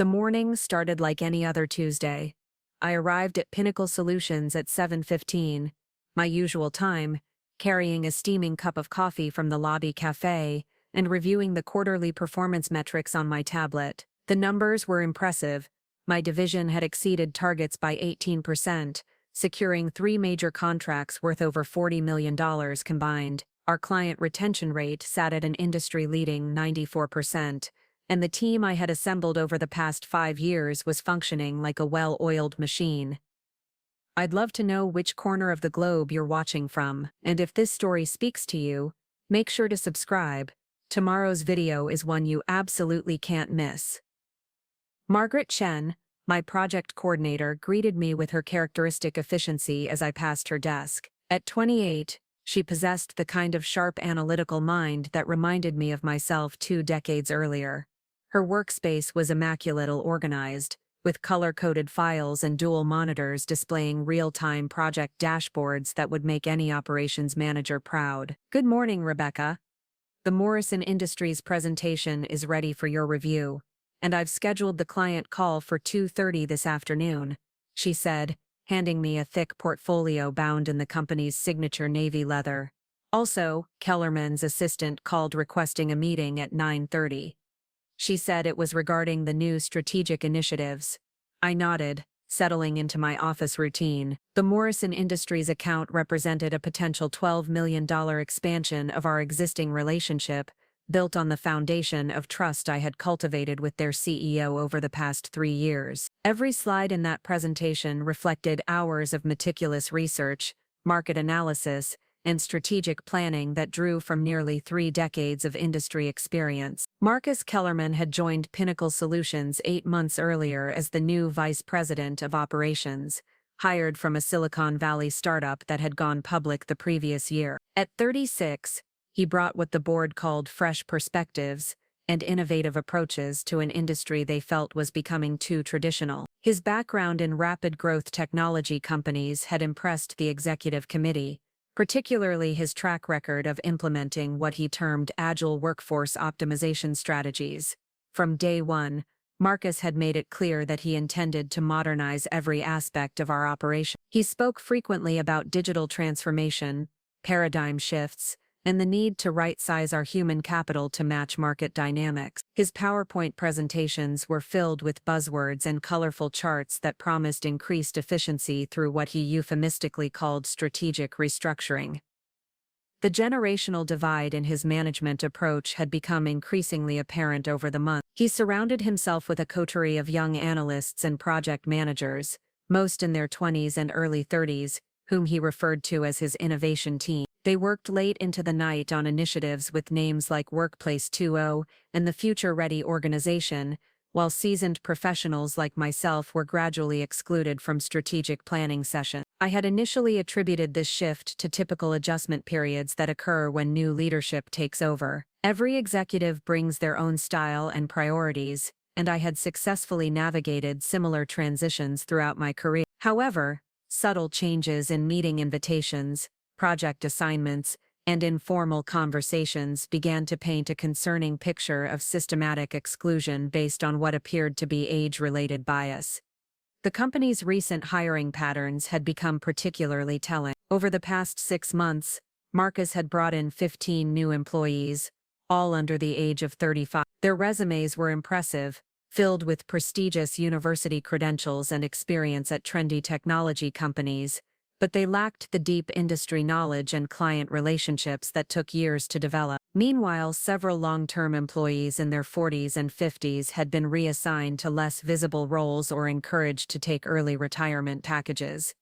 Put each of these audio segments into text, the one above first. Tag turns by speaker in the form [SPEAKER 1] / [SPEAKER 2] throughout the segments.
[SPEAKER 1] The morning started like any other Tuesday. I arrived at Pinnacle Solutions at 7:15, my usual time, carrying a steaming cup of coffee from the lobby cafe and reviewing the quarterly performance metrics on my tablet. The numbers were impressive. My division had exceeded targets by 18%, securing 3 major contracts worth over $40 million combined. Our client retention rate sat at an industry-leading 94%, and the team I had assembled over the past 5 years was functioning like a well-oiled machine. I'd love to know which corner of the globe you're watching from, and if this story speaks to you, make sure to subscribe. Tomorrow's video is one you absolutely can't miss. Margaret Chen, my project coordinator, greeted me with her characteristic efficiency as I passed her desk. At 28, she possessed the kind of sharp analytical mind that reminded me of myself 2 decades earlier. Her workspace was immaculately organized, with color-coded files and dual monitors displaying real-time project dashboards that would make any operations manager proud. "Good morning, Rebecca. The Morrison Industries presentation is ready for your review, and I've scheduled the client call for 2:30 this afternoon," she said, handing me a thick portfolio bound in the company's signature navy leather. Also, Kellerman's assistant called requesting a meeting at 9:30. She said it was regarding the new strategic initiatives. I nodded, settling into my office routine. The Morrison Industries account represented a potential $12 million expansion of our existing relationship, built on the foundation of trust I had cultivated with their CEO over the past 3 years. Every slide in that presentation reflected hours of meticulous research, market analysis, and strategic planning that drew from nearly 3 decades of industry experience. Marcus Kellerman had joined Pinnacle Solutions 8 months earlier as the new vice president of operations, hired from a Silicon Valley startup that had gone public the previous year. At 36, he brought what the board called fresh perspectives and innovative approaches to an industry they felt was becoming too traditional. His background in rapid growth technology companies had impressed the executive committee, particularly his track record of implementing what he termed agile workforce optimization strategies. From day one, Marcus had made it clear that he intended to modernize every aspect of our operation. He spoke frequently about digital transformation, paradigm shifts, and the need to right-size our human capital to match market dynamics. His PowerPoint presentations were filled with buzzwords and colorful charts that promised increased efficiency through what he euphemistically called strategic restructuring. The generational divide in his management approach had become increasingly apparent over the months. He surrounded himself with a coterie of young analysts and project managers, most in their 20s and early 30s, whom he referred to as his innovation team. They worked late into the night on initiatives with names like Workplace 2.0 and the Future Ready organization, while seasoned professionals like myself were gradually excluded from strategic planning sessions. I had initially attributed this shift to typical adjustment periods that occur when new leadership takes over. Every executive brings their own style and priorities, and I had successfully navigated similar transitions throughout my career. However, subtle changes in meeting invitations, project assignments, and informal conversations began to paint a concerning picture of systematic exclusion based on what appeared to be age-related bias. The company's recent hiring patterns had become particularly telling. Over the past 6 months, Marcus had brought in 15 new employees, all under the age of 35. Their resumes were impressive, filled with prestigious university credentials and experience at trendy technology companies, but they lacked the deep industry knowledge and client relationships that took years to develop. Meanwhile, several long-term employees in their 40s and 50s had been reassigned to less visible roles or encouraged to take early retirement packages.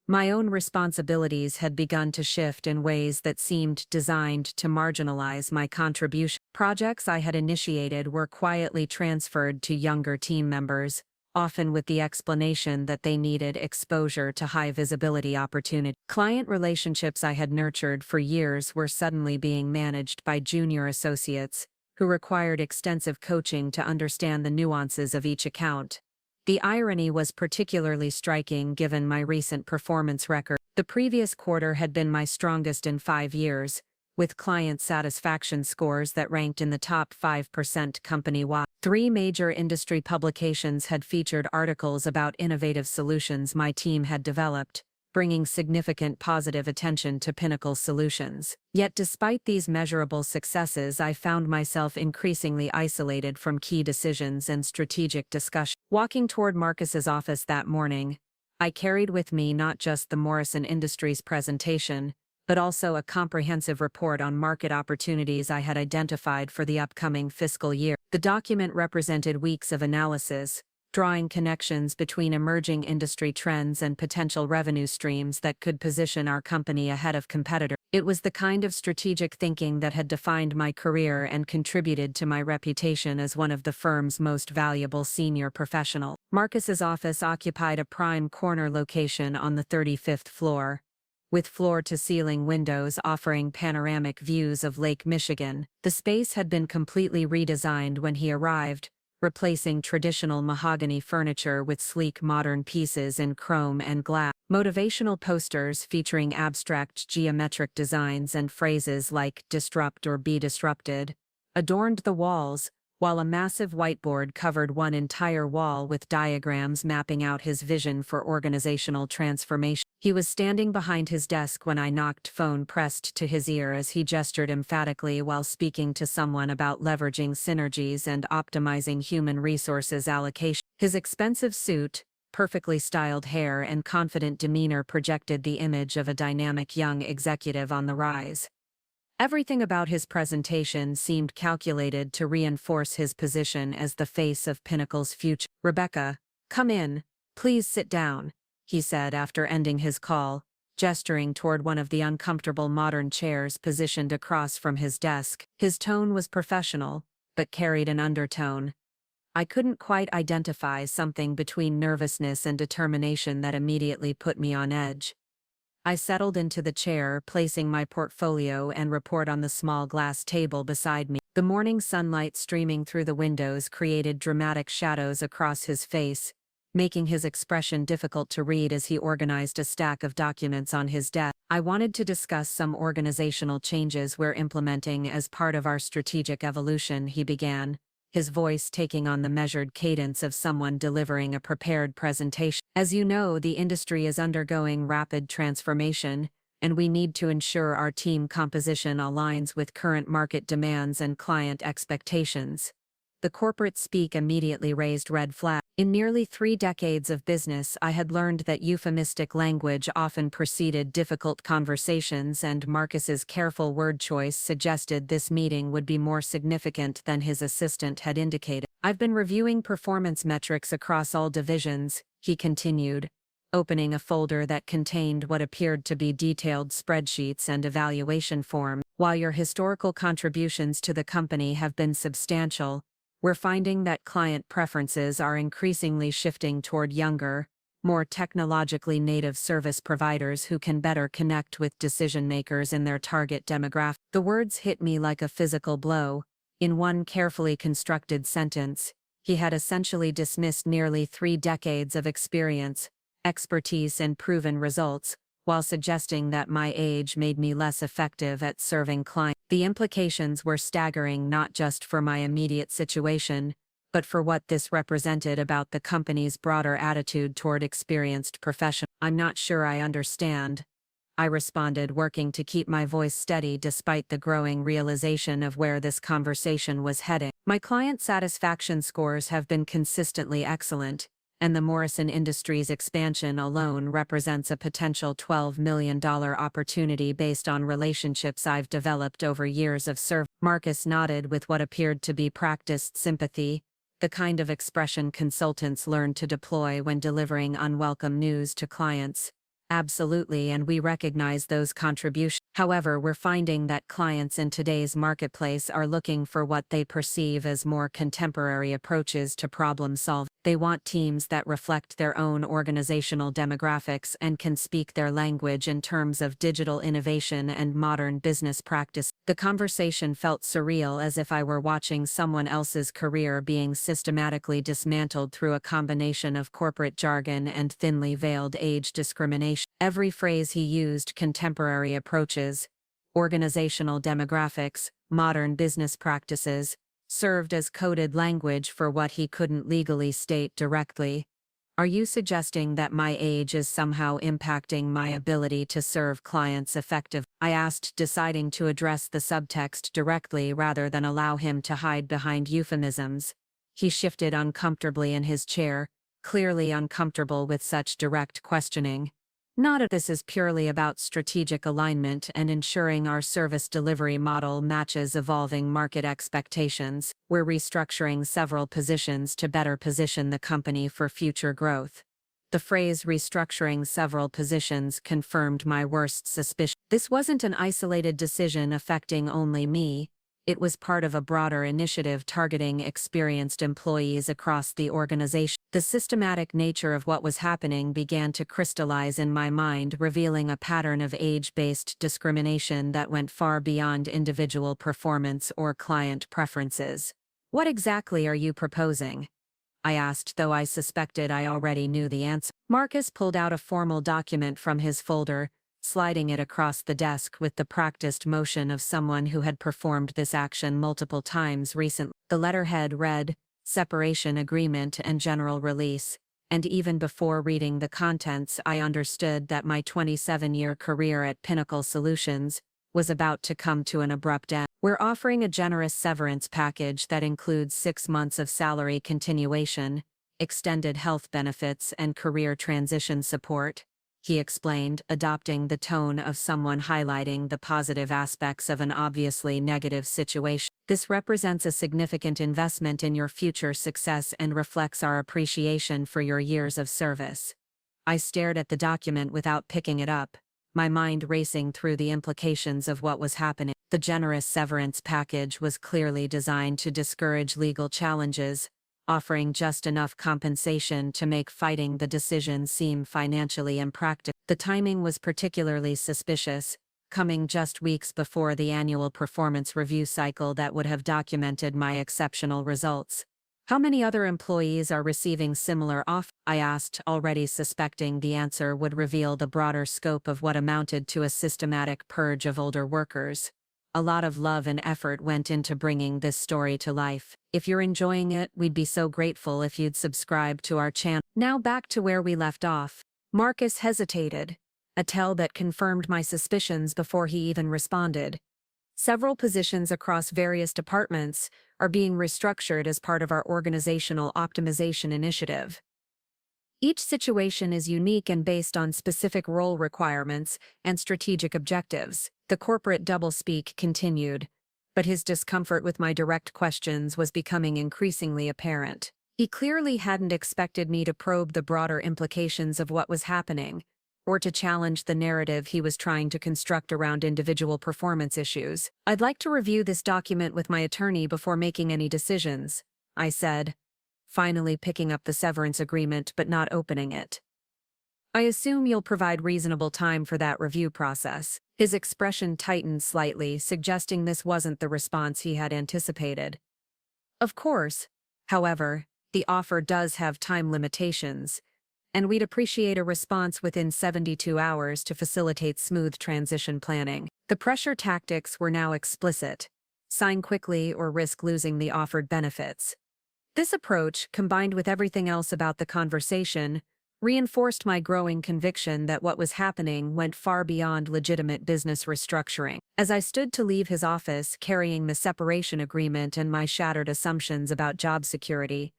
[SPEAKER 1] My own responsibilities had begun to shift in ways that seemed designed to marginalize my contribution. Projects I had initiated were quietly transferred to younger team members, often with the explanation that they needed exposure to high-visibility opportunities. Client relationships I had nurtured for years were suddenly being managed by junior associates, who required extensive coaching to understand the nuances of each account. The irony was particularly striking given my recent performance record. The previous quarter had been my strongest in 5 years, with client satisfaction scores that ranked in the top 5% company-wide. 3 major industry publications had featured articles about innovative solutions my team had developed, bringing significant positive attention to Pinnacle's solutions. Yet despite these measurable successes, I found myself increasingly isolated from key decisions and strategic discussion. Walking toward Marcus's office that morning, I carried with me not just the Morrison Industries presentation, but also a comprehensive report on market opportunities I had identified for the upcoming fiscal year. The document represented weeks of analysis, drawing connections between emerging industry trends and potential revenue streams that could position our company ahead of competitors. It was the kind of strategic thinking that had defined my career and contributed to my reputation as one of the firm's most valuable senior professionals. Marcus's office occupied a prime corner location on the 35th floor, with floor-to-ceiling windows offering panoramic views of Lake Michigan. The space had been completely redesigned when he arrived, replacing traditional mahogany furniture with sleek modern pieces in chrome and glass. Motivational posters featuring abstract geometric designs and phrases like "disrupt" or "be disrupted" adorned the walls, while a massive whiteboard covered one entire wall with diagrams mapping out his vision for organizational transformation. He was standing behind his desk when I knocked, phone pressed to his ear as he gestured emphatically while speaking to someone about leveraging synergies and optimizing human resources allocation. His expensive suit, perfectly styled hair, and confident demeanor projected the image of a dynamic young executive on the rise. Everything about his presentation seemed calculated to reinforce his position as the face of Pinnacle's future. "Rebecca, come in, please sit down," he said after ending his call, gesturing toward one of the uncomfortable modern chairs positioned across from his desk. His tone was professional, but carried an undertone. I couldn't quite identify something between nervousness and determination that immediately put me on edge. I settled into the chair, placing my portfolio and report on the small glass table beside me. The morning sunlight streaming through the windows created dramatic shadows across his face, making his expression difficult to read as he organized a stack of documents on his desk. "I wanted to discuss some organizational changes we're implementing as part of our strategic evolution," he began, his voice taking on the measured cadence of someone delivering a prepared presentation. "As you know, the industry is undergoing rapid transformation, and we need to ensure our team composition aligns with current market demands and client expectations." The corporate speak immediately raised red flags. In nearly 3 decades of business, I had learned that euphemistic language often preceded difficult conversations, and Marcus's careful word choice suggested this meeting would be more significant than his assistant had indicated. "I've been reviewing performance metrics across all divisions," he continued, opening a folder that contained what appeared to be detailed spreadsheets and evaluation forms. "While your historical contributions to the company have been substantial, we're finding that client preferences are increasingly shifting toward younger, more technologically native service providers who can better connect with decision-makers in their target demographic." The words hit me like a physical blow. In one carefully constructed sentence, he had essentially dismissed nearly 3 decades of experience, expertise, and proven results, while suggesting that my age made me less effective at serving clients. The implications were staggering, not just for my immediate situation, but for what this represented about the company's broader attitude toward experienced professionals. "I'm not sure I understand," I responded, working to keep my voice steady despite the growing realization of where this conversation was heading. "My client satisfaction scores have been consistently excellent, and the Morrison Industries expansion alone represents a potential $12 million opportunity based on relationships I've developed over years of service." Marcus nodded with what appeared to be practiced sympathy, the kind of expression consultants learn to deploy when delivering unwelcome news to clients. "Absolutely, and we recognize those contributions. However, we're finding that clients in today's marketplace are looking for what they perceive as more contemporary approaches to problem solving. They want teams that reflect their own organizational demographics and can speak their language in terms of digital innovation and modern business practice." The conversation felt surreal, as if I were watching someone else's career being systematically dismantled through a combination of corporate jargon and thinly veiled age discrimination. Every phrase he used: contemporary approaches, organizational demographics, modern business practices, served as coded language for what he couldn't legally state directly. Are you suggesting that my age is somehow impacting my ability to serve clients effectively? I asked, deciding to address the subtext directly rather than allow him to hide behind euphemisms. He shifted uncomfortably in his chair, clearly uncomfortable with such direct questioning. Not that this is purely about strategic alignment and ensuring our service delivery model matches evolving market expectations. We're restructuring several positions to better position the company for future growth. The phrase restructuring several positions confirmed my worst suspicion. This wasn't an isolated decision affecting only me. It was part of a broader initiative targeting experienced employees across the organization. The systematic nature of what was happening began to crystallize in my mind, revealing a pattern of age-based discrimination that went far beyond individual performance or client preferences. What exactly are you proposing? I asked, though I suspected I already knew the answer. Marcus pulled out a formal document from his folder, sliding it across the desk with the practiced motion of someone who had performed this action multiple times recently. The letterhead read, "Separation Agreement and General Release," and even before reading the contents I understood that my 27-year career at Pinnacle Solutions was about to come to an abrupt end. "We're offering a generous severance package that includes 6 months of salary continuation, extended health benefits and career transition support," he explained, adopting the tone of someone highlighting the positive aspects of an obviously negative situation. "This represents a significant investment in your future success and reflects our appreciation for your years of service." I stared at the document without picking it up, my mind racing through the implications of what was happening. The generous severance package was clearly designed to discourage legal challenges, offering just enough compensation to make fighting the decision seem financially impractical. The timing was particularly suspicious, coming just weeks before the annual performance review cycle that would have documented my exceptional results. "How many other employees are receiving similar offers?" I asked, already suspecting the answer would reveal the broader scope of what amounted to a systematic purge of older workers. A lot of love and effort went into bringing this story to life. If you're enjoying it, we'd be so grateful if you'd subscribe to our channel. Now back to where we left off. Marcus hesitated, a tell that confirmed my suspicions before he even responded. "Several positions across various departments are being restructured as part of our organizational optimization initiative. Each situation is unique and based on specific role requirements and strategic objectives." The corporate doublespeak continued, but his discomfort with my direct questions was becoming increasingly apparent. He clearly hadn't expected me to probe the broader implications of what was happening, or to challenge the narrative he was trying to construct around individual performance issues. "I'd like to review this document with my attorney before making any decisions," I said, finally picking up the severance agreement but not opening it. "I assume you'll provide reasonable time for that review process." His expression tightened slightly, suggesting this wasn't the response he had anticipated. "Of course. However, the offer does have time limitations, and we'd appreciate a response within 72 hours to facilitate smooth transition planning." The pressure tactics were now explicit: sign quickly or risk losing the offered benefits. This approach, combined with everything else about the conversation, reinforced my growing conviction that what was happening went far beyond legitimate business restructuring. As I stood to leave his office, carrying the separation agreement and my shattered assumptions about job security,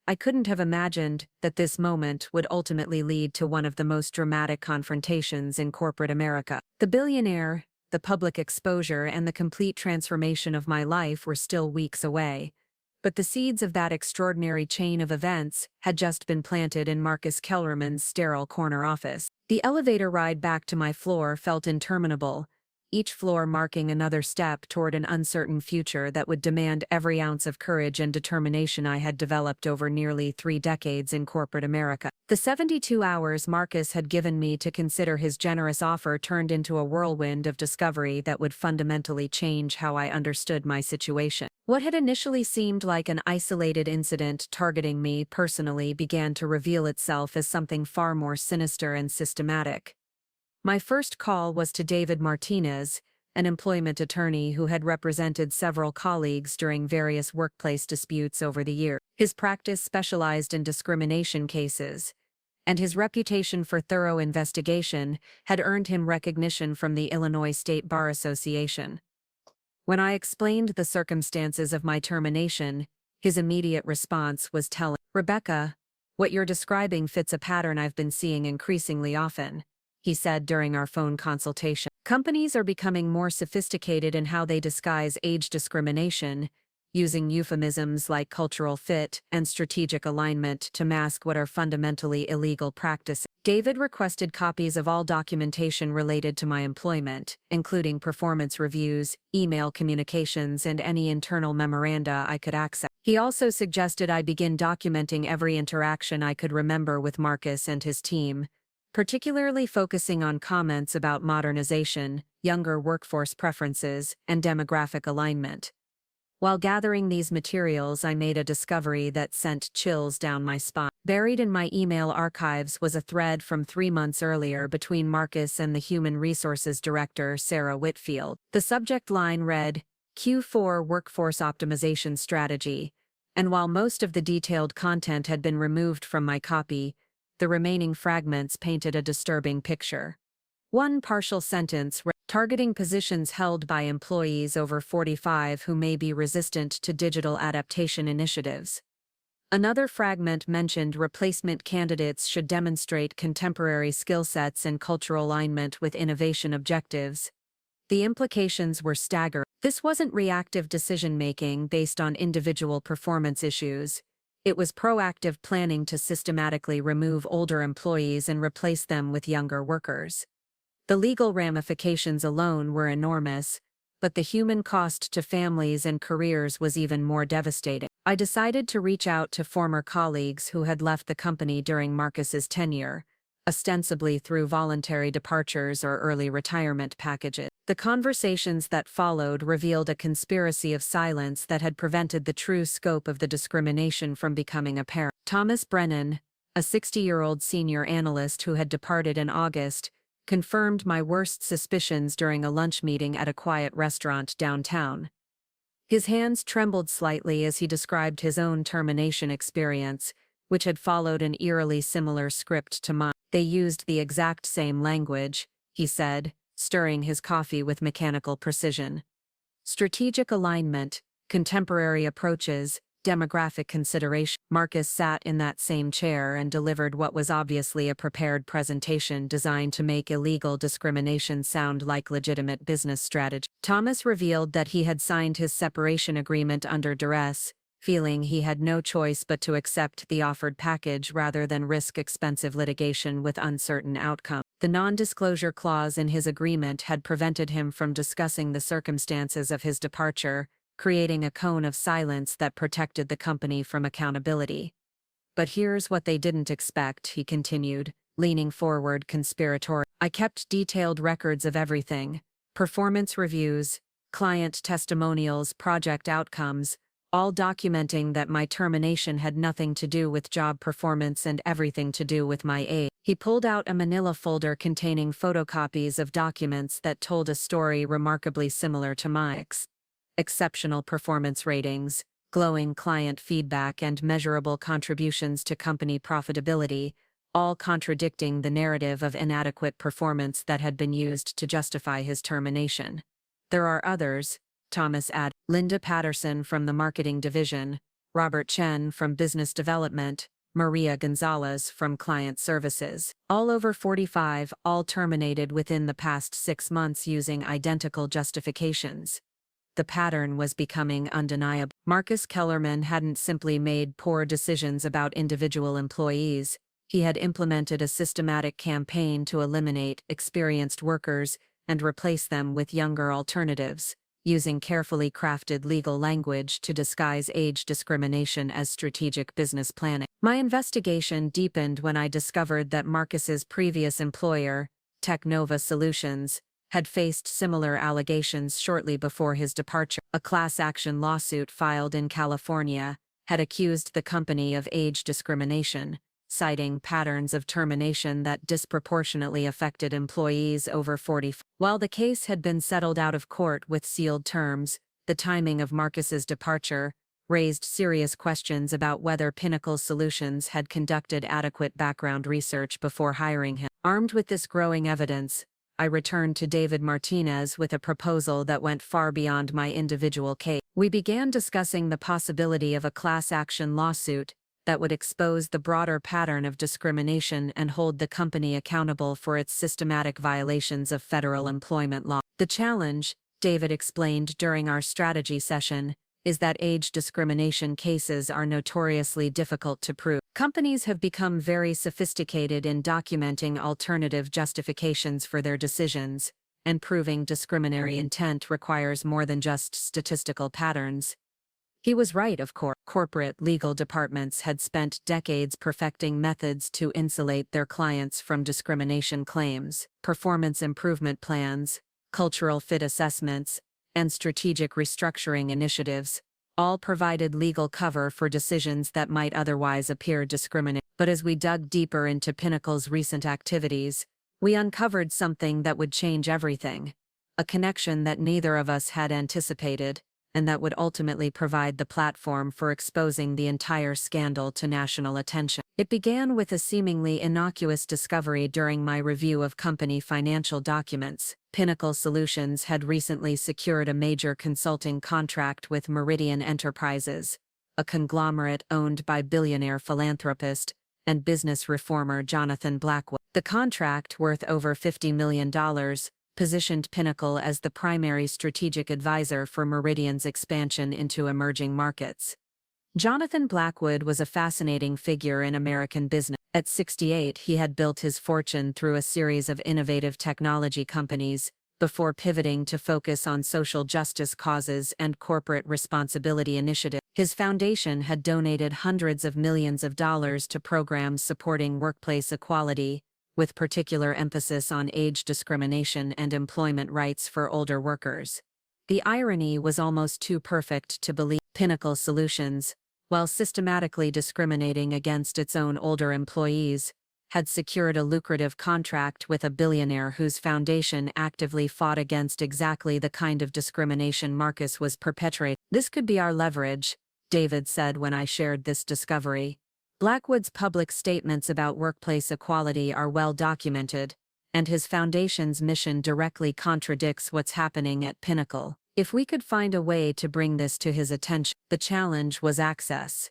[SPEAKER 1] I couldn't have imagined that this moment would ultimately lead to one of the most dramatic confrontations in corporate America. The billionaire, the public exposure, and the complete transformation of my life were still weeks away. But the seeds of that extraordinary chain of events had just been planted in Marcus Kellerman's sterile corner office. The elevator ride back to my floor felt interminable, each floor marking another step toward an uncertain future that would demand every ounce of courage and determination I had developed over nearly 3 decades in corporate America. The 72 hours Marcus had given me to consider his generous offer turned into a whirlwind of discovery that would fundamentally change how I understood my situation. What had initially seemed like an isolated incident targeting me personally began to reveal itself as something far more sinister and systematic. My first call was to David Martinez, an employment attorney who had represented several colleagues during various workplace disputes over the years. His practice specialized in discrimination cases, and his reputation for thorough investigation had earned him recognition from the Illinois State Bar Association. When I explained the circumstances of my termination, his immediate response was telling. "Rebecca, what you're describing fits a pattern I've been seeing increasingly often," he said during our phone consultation. "Companies are becoming more sophisticated in how they disguise age discrimination, using euphemisms like cultural fit and strategic alignment to mask what are fundamentally illegal practices." David requested copies of all documentation related to my employment, including performance reviews, email communications, and any internal memoranda I could access. He also suggested I begin documenting every interaction I could remember with Marcus and his team, particularly focusing on comments about modernization, younger workforce preferences, and demographic alignment. While gathering these materials, I made a discovery that sent chills down my spine. Buried in my email archives was a thread from 3 months earlier between Marcus and the Human Resources Director, Sarah Whitfield. The subject line read, "Q4 Workforce Optimization Strategy," and while most of the detailed content had been removed from my copy, the remaining fragments painted a disturbing picture. One partial sentence read, "Targeting positions held by employees over 45 who may be resistant to digital adaptation initiatives." Another fragment mentioned replacement candidates should demonstrate contemporary skill sets and cultural alignment with innovation objectives. The implications were staggering. This wasn't reactive decision-making based on individual performance issues. It was proactive planning to systematically remove older employees and replace them with younger workers. The legal ramifications alone were enormous, but the human cost to families and careers was even more devastating. I decided to reach out to former colleagues who had left the company during Marcus's tenure, ostensibly through voluntary departures or early retirement packages. The conversations that followed revealed a conspiracy of silence that had prevented the true scope of the discrimination from becoming apparent. Thomas Brennan, a 60-year-old senior analyst who had departed in August, confirmed my worst suspicions during a lunch meeting at a quiet restaurant downtown. His hands trembled slightly as he described his own termination experience, which had followed an eerily similar script to mine. "They used the exact same language," he said, stirring his coffee with mechanical precision. "Strategic alignment, contemporary approaches, demographic consideration." Marcus sat in that same chair and delivered what was obviously a prepared presentation designed to make illegal discrimination sound like legitimate business strategy. Thomas revealed that he had signed his separation agreement under duress, feeling he had no choice but to accept the offered package rather than risk expensive litigation with uncertain outcome. The non-disclosure clause in his agreement had prevented him from discussing the circumstances of his departure, creating a cone of silence that protected the company from accountability. "But here's what they didn't expect," he continued, leaning forward conspiratorially. "I kept detailed records of everything: performance reviews, client testimonials, project outcomes, all documenting that my termination had nothing to do with job performance and everything to do with my age." He pulled out a manila folder containing photocopies of documents that told a story remarkably similar to mine. Exceptional performance ratings, glowing client feedback, and measurable contributions to company profitability, all contradicting the narrative of inadequate performance that had been used to justify his termination. "There are others," Thomas added. "Linda Patterson from the marketing division, Robert Chen from business development, Maria Gonzalez from client services. All over 45, all terminated within the past 6 months using identical justifications." The pattern was becoming undeniable. Marcus Kellerman hadn't simply made poor decisions about individual employees. He had implemented a systematic campaign to eliminate experienced workers and replace them with younger alternatives, using carefully crafted legal language to disguise age discrimination as strategic business planning. My investigation deepened when I discovered that Marcus's previous employer, Technova Solutions, had faced similar allegations shortly before his departure. A class action lawsuit filed in California had accused the company of age discrimination, citing patterns of termination that disproportionately affected employees over 40. While the case had been settled out of court with sealed terms, the timing of Marcus's departure raised serious questions about whether Pinnacle Solutions had conducted adequate background research before hiring him. Armed with this growing evidence, I returned to David Martinez with a proposal that went far beyond my individual case. We began discussing the possibility of a class action lawsuit that would expose the broader pattern of discrimination and hold the company accountable for its systematic violations of federal employment law. The challenge, David explained during our strategy session, is that age discrimination cases are notoriously difficult to prove. Companies have become very sophisticated in documenting alternative justifications for their decisions, and proving discriminatory intent requires more than just statistical patterns. He was right, of course. Corporate legal departments had spent decades perfecting methods to insulate their clients from discrimination claims. Performance improvement plans, cultural fit assessments, and strategic restructuring initiatives all provided legal cover for decisions that might otherwise appear discriminatory. But as we dug deeper into Pinnacle's recent activities, we uncovered something that would change everything, a connection that neither of us had anticipated, and that would ultimately provide the platform for exposing the entire scandal to national attention. It began with a seemingly innocuous discovery during my review of company financial documents. Pinnacle Solutions had recently secured a major consulting contract with Meridian Enterprises, a conglomerate owned by billionaire philanthropist and business reformer Jonathan Blackwood. The contract, worth over $50 million, positioned Pinnacle as the primary strategic advisor for Meridian's expansion into emerging markets. Jonathan Blackwood was a fascinating figure in American business. At 68, he had built his fortune through a series of innovative technology companies, before pivoting to focus on social justice causes and corporate responsibility initiatives. His foundation had donated hundreds of millions of dollars to programs supporting workplace equality, with particular emphasis on age discrimination and employment rights for older workers. The irony was almost too perfect to believe. Pinnacle Solutions, while systematically discriminating against its own older employees, had secured a lucrative contract with a billionaire whose foundation actively fought against exactly the kind of discrimination Marcus was perpetrating. "This could be our leverage," David said when I shared this discovery. "Blackwood's public statements about workplace equality are well documented, and his foundation's mission directly contradicts what's happening at Pinnacle. If we could find a way to bring this to his attention." The challenge was access.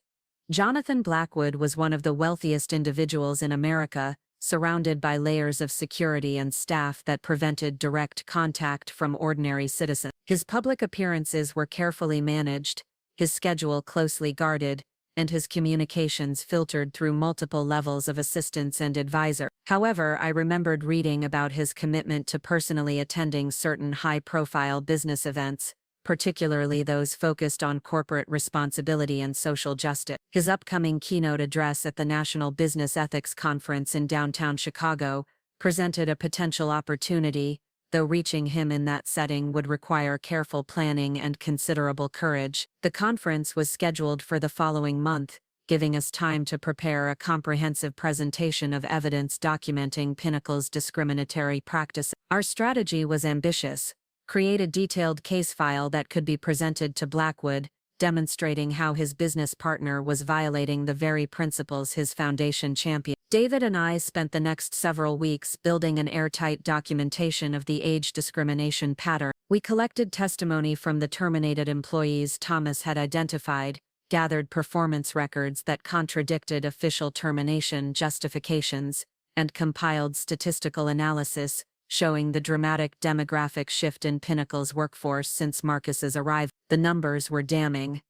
[SPEAKER 1] Jonathan Blackwood was one of the wealthiest individuals in America, surrounded by layers of security and staff that prevented direct contact from ordinary citizens. His public appearances were carefully managed, his schedule closely guarded, and his communications filtered through multiple levels of assistance and advisor. However, I remembered reading about his commitment to personally attending certain high-profile business events, particularly those focused on corporate responsibility and social justice. His upcoming keynote address at the National Business Ethics Conference in downtown Chicago presented a potential opportunity, though reaching him in that setting would require careful planning and considerable courage. The conference was scheduled for the following month, giving us time to prepare a comprehensive presentation of evidence documenting Pinnacle's discriminatory practices. Our strategy was ambitious: create a detailed case file that could be presented to Blackwood, demonstrating how his business partner was violating the very principles his foundation championed. David and I spent the next several weeks building an airtight documentation of the age discrimination pattern. We collected testimony from the terminated employees Thomas had identified, gathered performance records that contradicted official termination justifications, and compiled statistical analysis showing the dramatic demographic shift in Pinnacle's workforce since Marcus's arrival. The numbers were damning.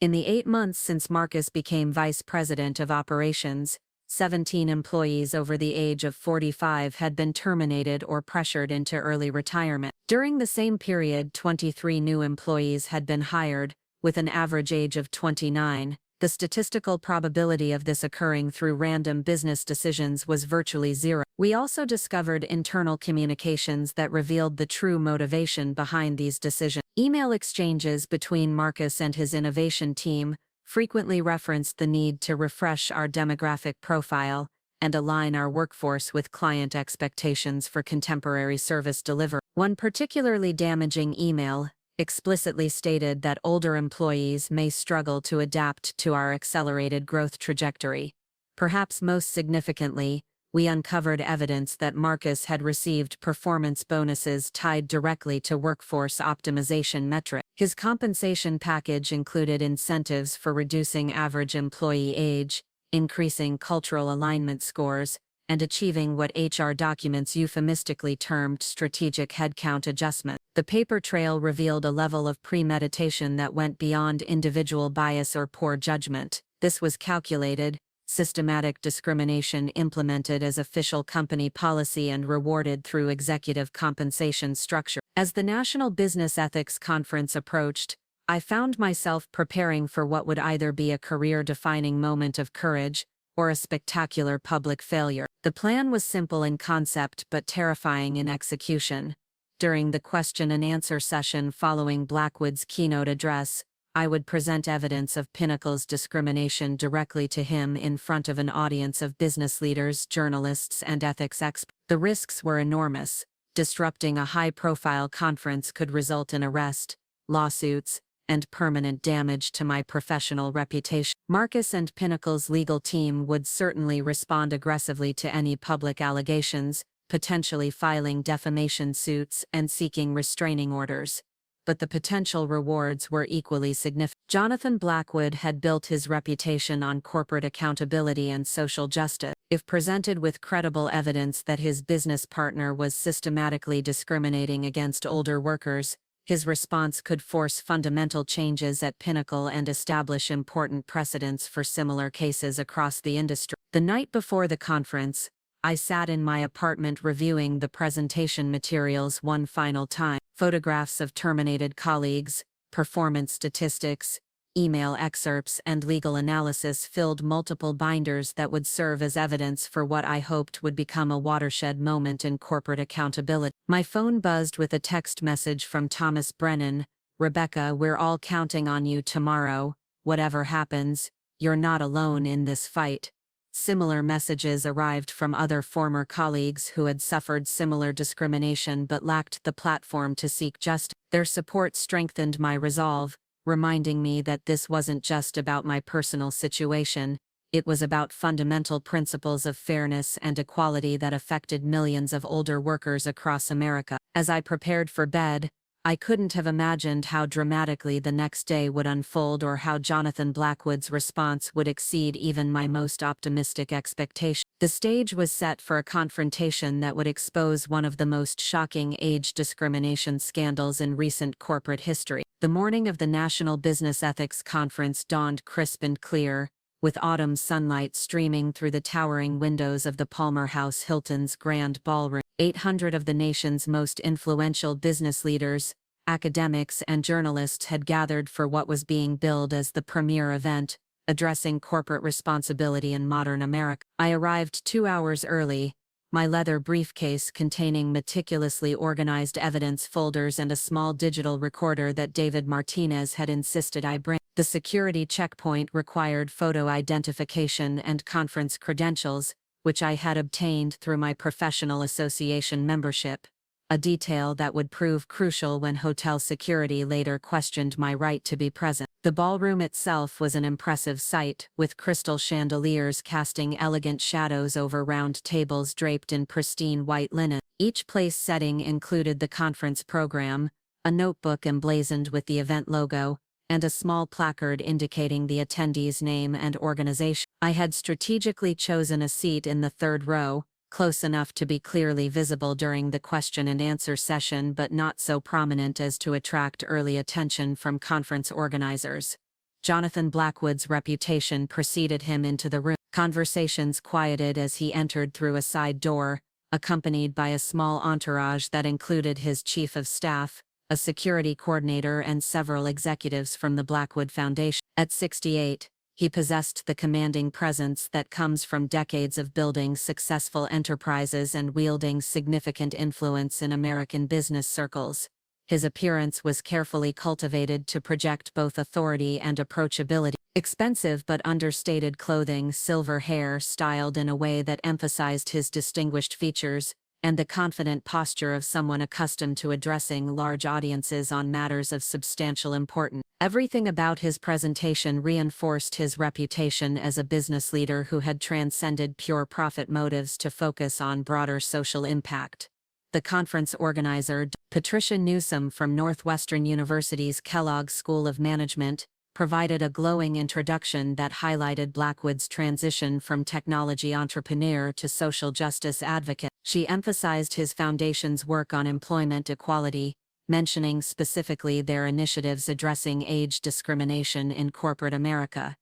[SPEAKER 1] In the 8 months since Marcus became vice president of operations, 17 employees over the age of 45 had been terminated or pressured into early retirement. During the same period, 23 new employees had been hired, with an average age of 29. The statistical probability of this occurring through random business decisions was virtually zero. We also discovered internal communications that revealed the true motivation behind these decisions. Email exchanges between Marcus and his innovation team frequently referenced the need to refresh our demographic profile and align our workforce with client expectations for contemporary service delivery. One particularly damaging email explicitly stated that older employees may struggle to adapt to our accelerated growth trajectory. Perhaps most significantly, we uncovered evidence that Marcus had received performance bonuses tied directly to workforce optimization metrics. His compensation package included incentives for reducing average employee age, increasing cultural alignment scores, and achieving what HR documents euphemistically termed strategic headcount adjustment. The paper trail revealed a level of premeditation that went beyond individual bias or poor judgment. This was calculated, systematic discrimination implemented as official company policy and rewarded through executive compensation structure. As the National Business Ethics Conference approached, I found myself preparing for what would either be a career-defining moment of courage or a spectacular public failure. The plan was simple in concept but terrifying in execution. During the question and answer session following Blackwood's keynote address, I would present evidence of Pinnacle's discrimination directly to him in front of an audience of business leaders, journalists, and ethics experts. The risks were enormous. Disrupting a high-profile conference could result in arrest, lawsuits, and permanent damage to my professional reputation. Marcus and Pinnacle's legal team would certainly respond aggressively to any public allegations, potentially filing defamation suits and seeking restraining orders. But the potential rewards were equally significant. Jonathan Blackwood had built his reputation on corporate accountability and social justice. If presented with credible evidence that his business partner was systematically discriminating against older workers, his response could force fundamental changes at Pinnacle and establish important precedents for similar cases across the industry. The night before the conference, I sat in my apartment reviewing the presentation materials one final time. Photographs of terminated colleagues, performance statistics, email excerpts, and legal analysis filled multiple binders that would serve as evidence for what I hoped would become a watershed moment in corporate accountability. My phone buzzed with a text message from Thomas Brennan. "Rebecca, we're all counting on you tomorrow. Whatever happens, you're not alone in this fight." Similar messages arrived from other former colleagues who had suffered similar discrimination but lacked the platform to seek justice. Their support strengthened my resolve, reminding me that this wasn't just about my personal situation, it was about fundamental principles of fairness and equality that affected millions of older workers across America. As I prepared for bed, I couldn't have imagined how dramatically the next day would unfold or how Jonathan Blackwood's response would exceed even my most optimistic expectations. The stage was set for a confrontation that would expose one of the most shocking age discrimination scandals in recent corporate history. The morning of the National Business Ethics Conference dawned crisp and clear, with autumn sunlight streaming through the towering windows of the Palmer House Hilton's grand ballroom. 800 of the nation's most influential business leaders, academics, and journalists had gathered for what was being billed as the premier event, addressing corporate responsibility in modern America. I arrived 2 hours early, my leather briefcase containing meticulously organized evidence folders and a small digital recorder that David Martinez had insisted I bring. The security checkpoint required photo identification and conference credentials, which I had obtained through my professional association membership, a detail that would prove crucial when hotel security later questioned my right to be present. The ballroom itself was an impressive sight, with crystal chandeliers casting elegant shadows over round tables draped in pristine white linen. Each place setting included the conference program, a notebook emblazoned with the event logo, and a small placard indicating the attendee's name and organization. I had strategically chosen a seat in the third row, close enough to be clearly visible during the question and answer session but not so prominent as to attract early attention from conference organizers. Jonathan Blackwood's reputation preceded him into the room. Conversations quieted as he entered through a side door, accompanied by a small entourage that included his chief of staff, a security coordinator, and several executives from the Blackwood Foundation. At 68, he possessed the commanding presence that comes from decades of building successful enterprises and wielding significant influence in American business circles. His appearance was carefully cultivated to project both authority and approachability. Expensive but understated clothing, silver hair styled in a way that emphasized his distinguished features, and the confident posture of someone accustomed to addressing large audiences on matters of substantial importance. Everything about his presentation reinforced his reputation as a business leader who had transcended pure profit motives to focus on broader social impact. The conference organizer, Patricia Newsome from Northwestern University's Kellogg School of Management, provided a glowing introduction that highlighted Blackwood's transition from technology entrepreneur to social justice advocate. She emphasized his foundation's work on employment equality, mentioning specifically their initiatives addressing age discrimination in corporate America.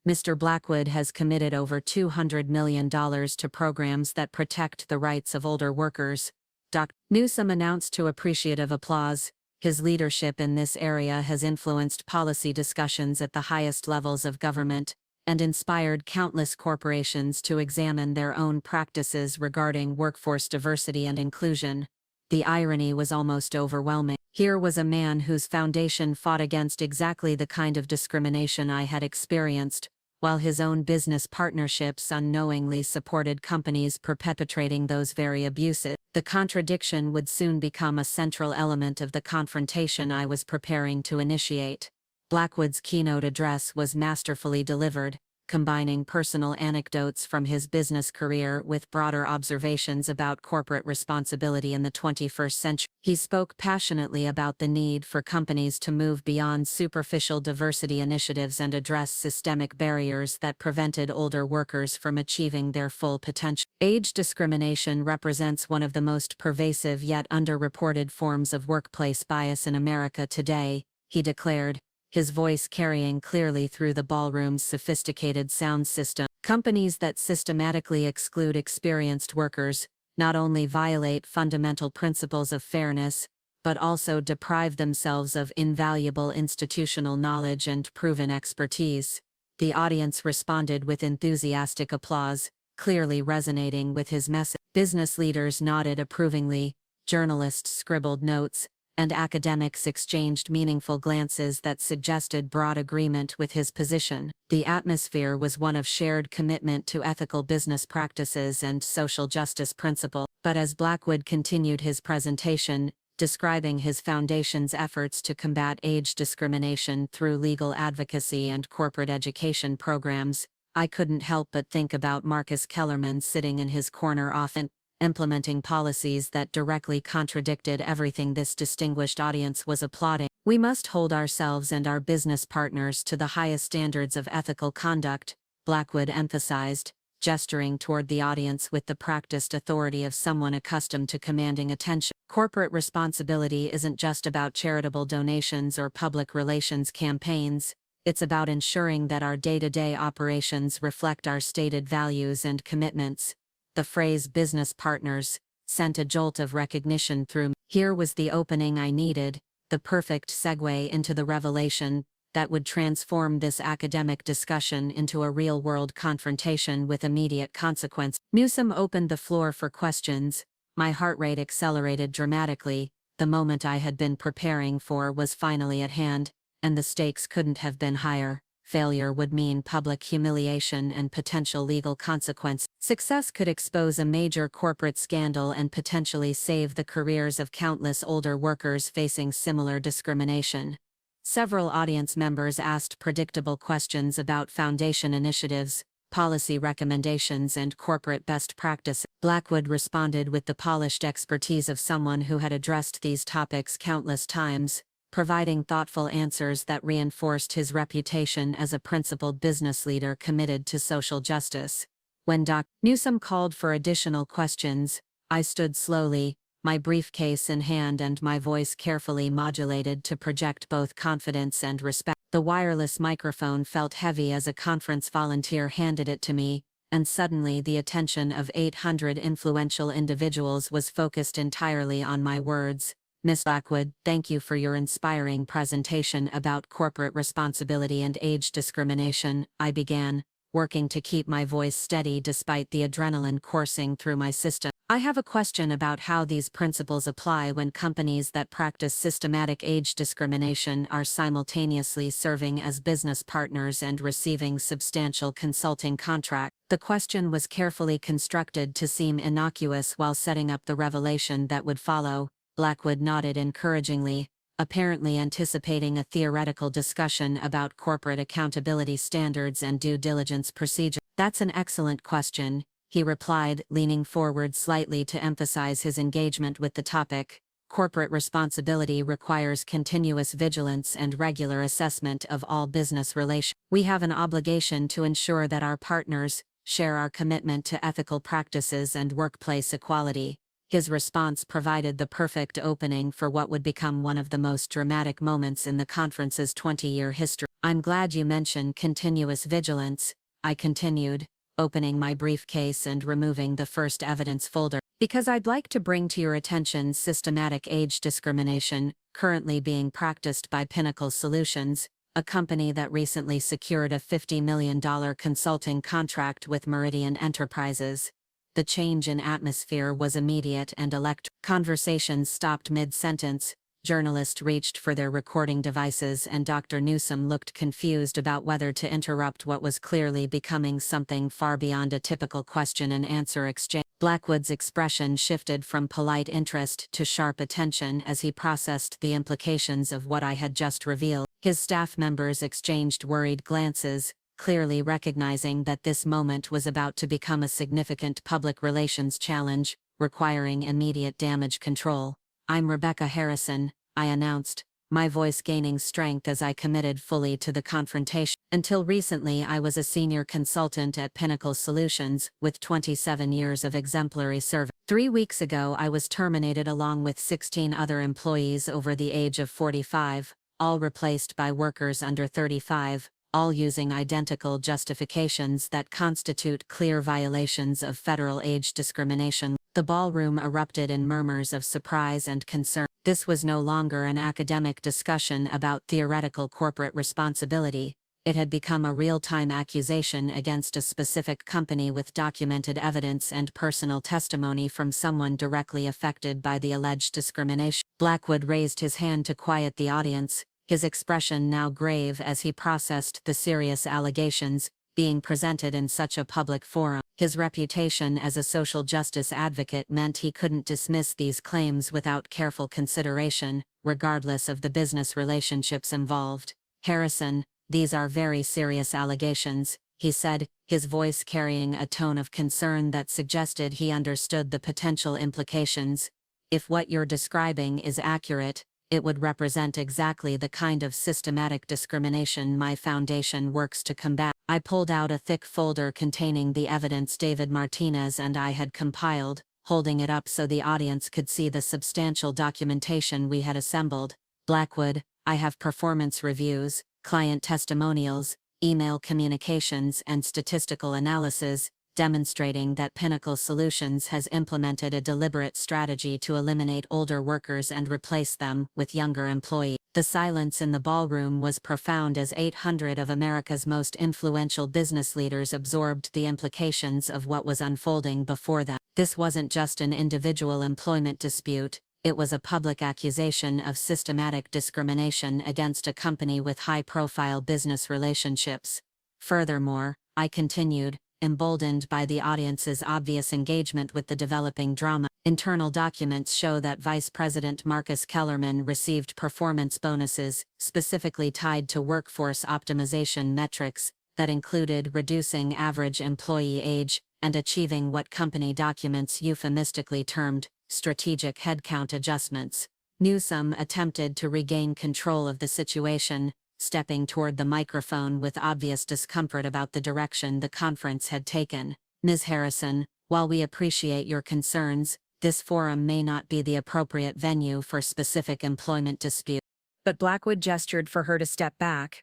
[SPEAKER 1] Mr. Blackwood has committed over $200 million to programs that protect the rights of older workers, Dr. Newsome announced to appreciative applause. His leadership in this area has influenced policy discussions at the highest levels of government, and inspired countless corporations to examine their own practices regarding workforce diversity and inclusion. The irony was almost overwhelming. Here was a man whose foundation fought against exactly the kind of discrimination I had experienced, while his own business partnerships unknowingly supported companies perpetrating those very abuses. The contradiction would soon become a central element of the confrontation I was preparing to initiate. Blackwood's keynote address was masterfully delivered, combining personal anecdotes from his business career with broader observations about corporate responsibility in the 21st century. He spoke passionately about the need for companies to move beyond superficial diversity initiatives and address systemic barriers that prevented older workers from achieving their full potential. Age discrimination represents one of the most pervasive yet underreported forms of workplace bias in America today, he declared, his voice carrying clearly through the ballroom's sophisticated sound system. Companies that systematically exclude experienced workers not only violate fundamental principles of fairness, but also deprive themselves of invaluable institutional knowledge and proven expertise. The audience responded with enthusiastic applause, clearly resonating with his message. Business leaders nodded approvingly, journalists scribbled notes, and academics exchanged meaningful glances that suggested broad agreement with his position. The atmosphere was one of shared commitment to ethical business practices and social justice principles. But as Blackwood continued his presentation, describing his foundation's efforts to combat age discrimination through legal advocacy and corporate education programs, I couldn't help but think about Marcus Kellerman sitting in his corner often, implementing policies that directly contradicted everything this distinguished audience was applauding. We must hold ourselves and our business partners to the highest standards of ethical conduct, Blackwood emphasized, gesturing toward the audience with the practiced authority of someone accustomed to commanding attention. Corporate responsibility isn't just about charitable donations or public relations campaigns, it's about ensuring that our day-to-day operations reflect our stated values and commitments. The phrase business partners sent a jolt of recognition through me. Here was the opening I needed, the perfect segue into the revelation that would transform this academic discussion into a real-world confrontation with immediate consequence. Newsome opened the floor for questions. My heart rate accelerated dramatically. The moment I had been preparing for was finally at hand, and the stakes couldn't have been higher. Failure would mean public humiliation and potential legal consequence. Success could expose a major corporate scandal and potentially save the careers of countless older workers facing similar discrimination. Several audience members asked predictable questions about foundation initiatives, policy recommendations, and corporate best practices. Blackwood responded with the polished expertise of someone who had addressed these topics countless times, providing thoughtful answers that reinforced his reputation as a principled business leader committed to social justice. When Dr. Newsome called for additional questions, I stood slowly, my briefcase in hand and my voice carefully modulated to project both confidence and respect. The wireless microphone felt heavy as a conference volunteer handed it to me, and suddenly the attention of 800 influential individuals was focused entirely on my words. Ms. Blackwood, thank you for your inspiring presentation about corporate responsibility and age discrimination, I began, working to keep my voice steady despite the adrenaline coursing through my system. I have a question about how these principles apply when companies that practice systematic age discrimination are simultaneously serving as business partners and receiving substantial consulting contracts. The question was carefully constructed to seem innocuous while setting up the revelation that would follow. Blackwood nodded encouragingly, apparently anticipating a theoretical discussion about corporate accountability standards and due diligence procedures. That's an excellent question, he replied, leaning forward slightly to emphasize his engagement with the topic. Corporate responsibility requires continuous vigilance and regular assessment of all business relations. We have an obligation to ensure that our partners share our commitment to ethical practices and workplace equality. His response provided the perfect opening for what would become one of the most dramatic moments in the conference's 20-year history. I'm glad you mentioned continuous vigilance, I continued, opening my briefcase and removing the first evidence folder, because I'd like to bring to your attention systematic age discrimination currently being practiced by Pinnacle Solutions, a company that recently secured a $50 million consulting contract with Meridian Enterprises. The change in atmosphere was immediate and electric. Conversations stopped mid-sentence. Journalists reached for their recording devices and Dr. Newsome looked confused about whether to interrupt what was clearly becoming something far beyond a typical question-and-answer exchange. Blackwood's expression shifted from polite interest to sharp attention as he processed the implications of what I had just revealed. His staff members exchanged worried glances, clearly recognizing that this moment was about to become a significant public relations challenge, requiring immediate damage control. I'm Rebecca Harrison, I announced, my voice gaining strength as I committed fully to the confrontation. Until recently I was a senior consultant at Pinnacle Solutions, with 27 years of exemplary service. 3 weeks ago I was terminated along with 16 other employees over the age of 45, all replaced by workers under 35, all using identical justifications that constitute clear violations of federal age discrimination. The ballroom erupted in murmurs of surprise and concern. This was no longer an academic discussion about theoretical corporate responsibility. It had become a real-time accusation against a specific company with documented evidence and personal testimony from someone directly affected by the alleged discrimination. Blackwood raised his hand to quiet the audience, his expression now grave as he processed the serious allegations being presented in such a public forum. His reputation as a social justice advocate meant he couldn't dismiss these claims without careful consideration, regardless of the business relationships involved. Harrison, these are very serious allegations, he said, his voice carrying a tone of concern that suggested he understood the potential implications. If what you're describing is accurate, it would represent exactly the kind of systematic discrimination my foundation works to combat. I pulled out a thick folder containing the evidence David Martinez and I had compiled, holding it up so the audience could see the substantial documentation we had assembled. Blackwood, I have performance reviews, client testimonials, email communications and statistical analysis, demonstrating that Pinnacle Solutions has implemented a deliberate strategy to eliminate older workers and replace them with younger employees. The silence in the ballroom was profound as 800 of America's most influential business leaders absorbed the implications of what was unfolding before them. This wasn't just an individual employment dispute, it was a public accusation of systematic discrimination against a company with high-profile business relationships. Furthermore, I continued, emboldened by the audience's obvious engagement with the developing drama, internal documents show that Vice President Marcus Kellerman received performance bonuses, specifically tied to workforce optimization metrics, that included reducing average employee age and achieving what company documents euphemistically termed strategic headcount adjustments. Newsome attempted to regain control of the situation, stepping toward the microphone with obvious discomfort about the direction the conference had taken. Ms. Harrison, while we appreciate your concerns, this forum may not be the appropriate venue for specific employment disputes. But Blackwood gestured for her to step back,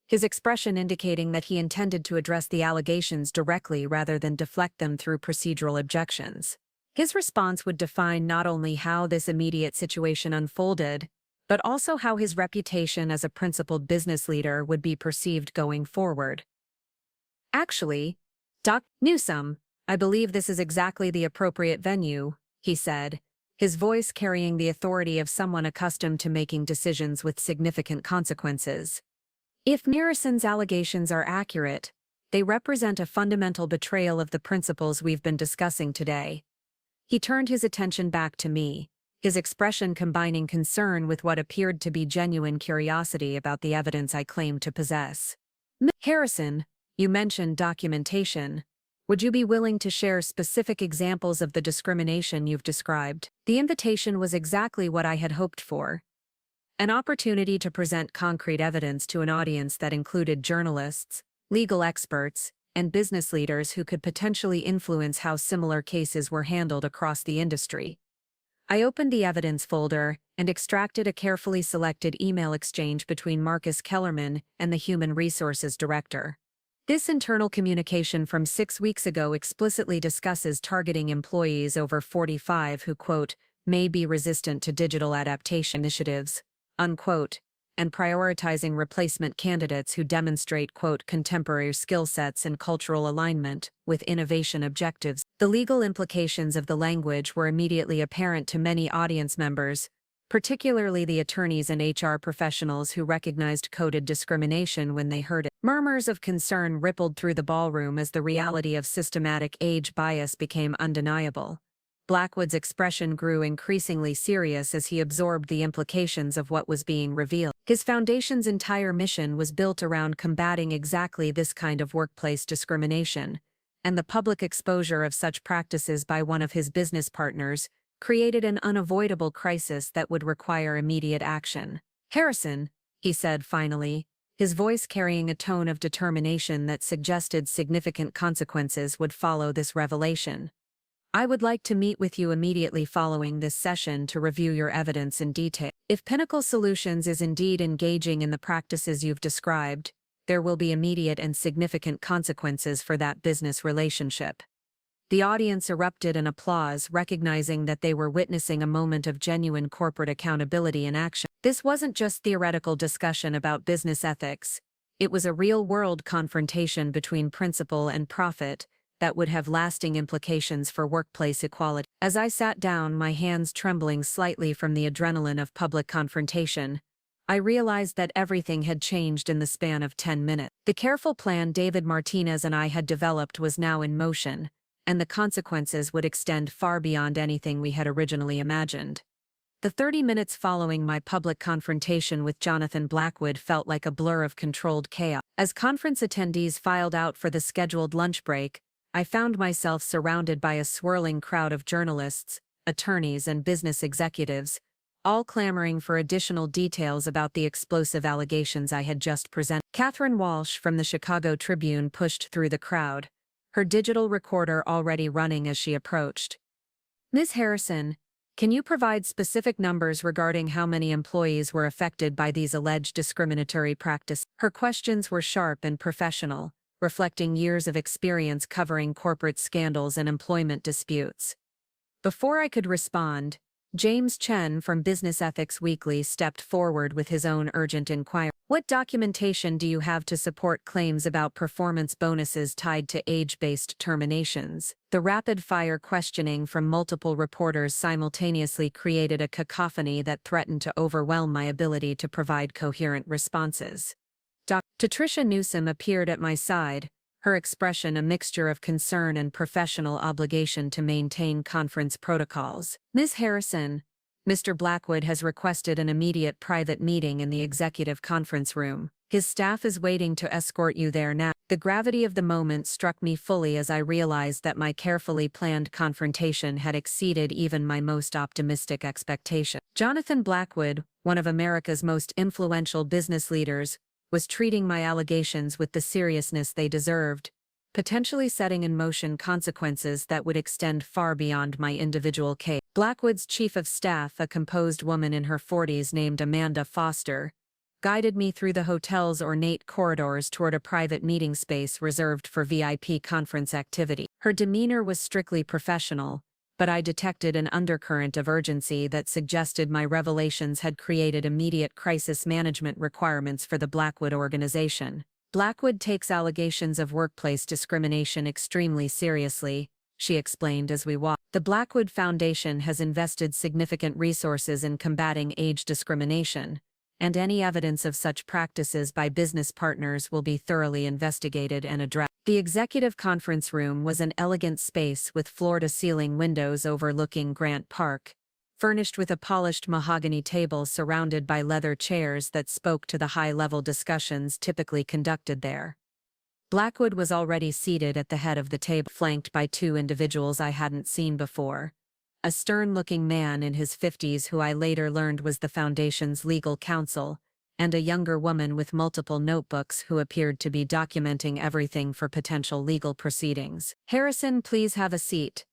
[SPEAKER 1] his expression indicating that he intended to address the allegations directly rather than deflect them through procedural objections. His response would define not only how this immediate situation unfolded, but also how his reputation as a principled business leader would be perceived going forward. Actually, Dr. Newsome, I believe this is exactly the appropriate venue, he said, his voice carrying the authority of someone accustomed to making decisions with significant consequences. If Nearson's allegations are accurate, they represent a fundamental betrayal of the principles we've been discussing today. He turned his attention back to me, his expression combining concern with what appeared to be genuine curiosity about the evidence I claimed to possess. Harrison, you mentioned documentation. Would you be willing to share specific examples of the discrimination you've described? The invitation was exactly what I had hoped for. An opportunity to present concrete evidence to an audience that included journalists, legal experts, and business leaders who could potentially influence how similar cases were handled across the industry. I opened the evidence folder and extracted a carefully selected email exchange between Marcus Kellerman and the Human Resources Director. This internal communication from 6 weeks ago explicitly discusses targeting employees over 45 who, quote, may be resistant to digital adaptation initiatives, unquote, and prioritizing replacement candidates who demonstrate, quote, contemporary skill sets and cultural alignment with innovation objectives. The legal implications of the language were immediately apparent to many audience members, particularly the attorneys and HR professionals who recognized coded discrimination when they heard it. Murmurs of concern rippled through the ballroom as the reality of systematic age bias became undeniable. Blackwood's expression grew increasingly serious as he absorbed the implications of what was being revealed. His foundation's entire mission was built around combating exactly this kind of workplace discrimination, and the public exposure of such practices by one of his business partners created an unavoidable crisis that would require immediate action. Harrison, he said finally, his voice carrying a tone of determination that suggested significant consequences would follow this revelation. I would like to meet with you immediately following this session to review your evidence in detail. If Pinnacle Solutions is indeed engaging in the practices you've described, there will be immediate and significant consequences for that business relationship. The audience erupted in applause, recognizing that they were witnessing a moment of genuine corporate accountability in action. This wasn't just theoretical discussion about business ethics. It was a real-world confrontation between principle and profit that would have lasting implications for workplace equality. As I sat down, my hands trembling slightly from the adrenaline of public confrontation, I realized that everything had changed in the span of 10 minutes. The careful plan David Martinez and I had developed was now in motion, and the consequences would extend far beyond anything we had originally imagined. The 30 minutes following my public confrontation with Jonathan Blackwood felt like a blur of controlled chaos. As conference attendees filed out for the scheduled lunch break, I found myself surrounded by a swirling crowd of journalists, attorneys, and business executives, all clamoring for additional details about the explosive allegations I had just presented. Catherine Walsh from the Chicago Tribune pushed through the crowd, her digital recorder already running as she approached. Ms. Harrison, can you provide specific numbers regarding how many employees were affected by these alleged discriminatory practices? Her questions were sharp and professional, reflecting years of experience covering corporate scandals and employment disputes. Before I could respond, James Chen from Business Ethics Weekly stepped forward with his own urgent inquiry. What documentation do you have to support claims about performance bonuses tied to age-based terminations? The rapid-fire questioning from multiple reporters simultaneously created a cacophony that threatened to overwhelm my ability to provide coherent responses. Patricia Newsom appeared at my side, her expression a mixture of concern and professional obligation to maintain conference protocols. Ms. Harrison, Mr. Blackwood has requested an immediate private meeting in the executive conference room. His staff is waiting to escort you there now. The gravity of the moment struck me fully as I realized that my carefully planned confrontation had exceeded even my most optimistic expectations. Jonathan Blackwood, one of America's most influential business leaders, was treating my allegations with the seriousness they deserved, potentially setting in motion consequences that would extend far beyond my individual case. Blackwood's chief of staff, a composed woman in her 40s named Amanda Foster, guided me through the hotel's ornate corridors toward a private meeting space reserved for VIP conference activity. Her demeanor was strictly professional, but I detected an undercurrent of urgency that suggested my revelations had created immediate crisis management requirements for the Blackwood organization. Blackwood takes allegations of workplace discrimination extremely seriously, she explained as we walked. The Blackwood Foundation has invested significant resources in combating age discrimination, and any evidence of such practices by business partners will be thoroughly investigated and addressed. The executive conference room was an elegant space with floor-to-ceiling windows overlooking Grant Park, furnished with a polished mahogany table surrounded by leather chairs that spoke to the high-level discussions typically conducted there. Blackwood was already seated at the head of the table, flanked by two individuals I hadn't seen before. A stern-looking man in his 50s who I later learned was the Foundation's legal counsel, and a younger woman with multiple notebooks who appeared to be documenting everything for potential legal proceedings. "Harrison, please have a seat,"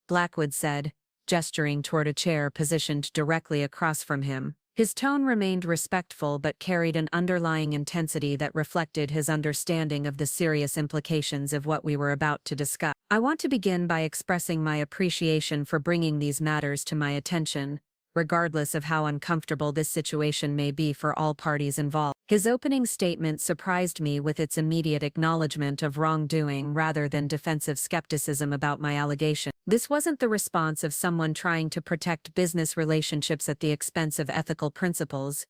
[SPEAKER 1] Blackwood said, gesturing toward a chair positioned directly across from him. His tone remained respectful but carried an underlying intensity that reflected his understanding of the serious implications of what we were about to discuss. "I want to begin by expressing my appreciation for bringing these matters to my attention, regardless of how uncomfortable this situation may be for all parties involved." His opening statement surprised me with its immediate acknowledgement of wrongdoing rather than defensive skepticism about my allegation. This wasn't the response of someone trying to protect business relationships at the expense of ethical principles.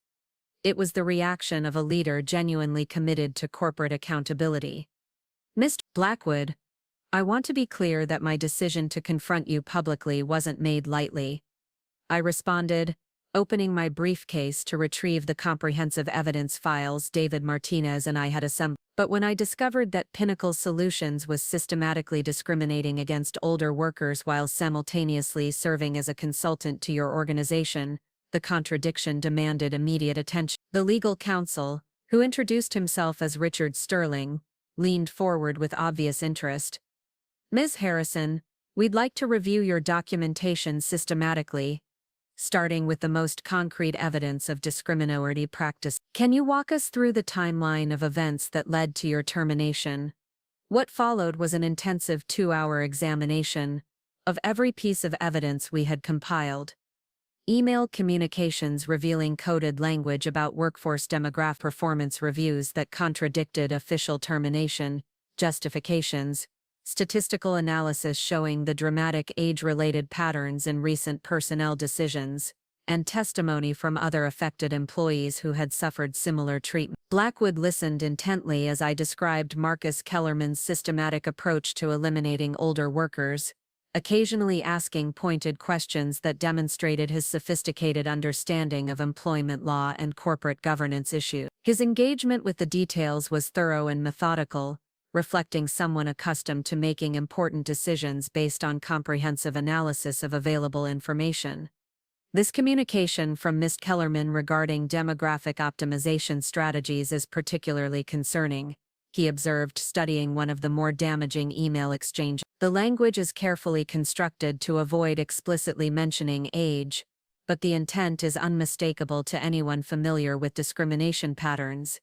[SPEAKER 1] It was the reaction of a leader genuinely committed to corporate accountability. "Mr. Blackwood, I want to be clear that my decision to confront you publicly wasn't made lightly," I responded, opening my briefcase to retrieve the comprehensive evidence files David Martinez and I had assembled. "But when I discovered that Pinnacle Solutions was systematically discriminating against older workers while simultaneously serving as a consultant to your organization, the contradiction demanded immediate attention." The legal counsel, who introduced himself as Richard Sterling, leaned forward with obvious interest. "Ms. Harrison, we'd like to review your documentation systematically, starting with the most concrete evidence of discriminatory practice. Can you walk us through the timeline of events that led to your termination?" What followed was an intensive 2-hour examination of every piece of evidence we had compiled. Email communications revealing coded language about workforce demographic performance reviews that contradicted official termination justifications, statistical analysis showing the dramatic age-related patterns in recent personnel decisions, and testimony from other affected employees who had suffered similar treatment. Blackwood listened intently as I described Marcus Kellerman's systematic approach to eliminating older workers, occasionally asking pointed questions that demonstrated his sophisticated understanding of employment law and corporate governance issues. His engagement with the details was thorough and methodical, reflecting someone accustomed to making important decisions based on comprehensive analysis of available information. This communication from Ms. Kellerman regarding demographic optimization strategies is particularly concerning, he observed, studying one of the more damaging email exchanges. "The language is carefully constructed to avoid explicitly mentioning age, but the intent is unmistakable to anyone familiar with discrimination patterns."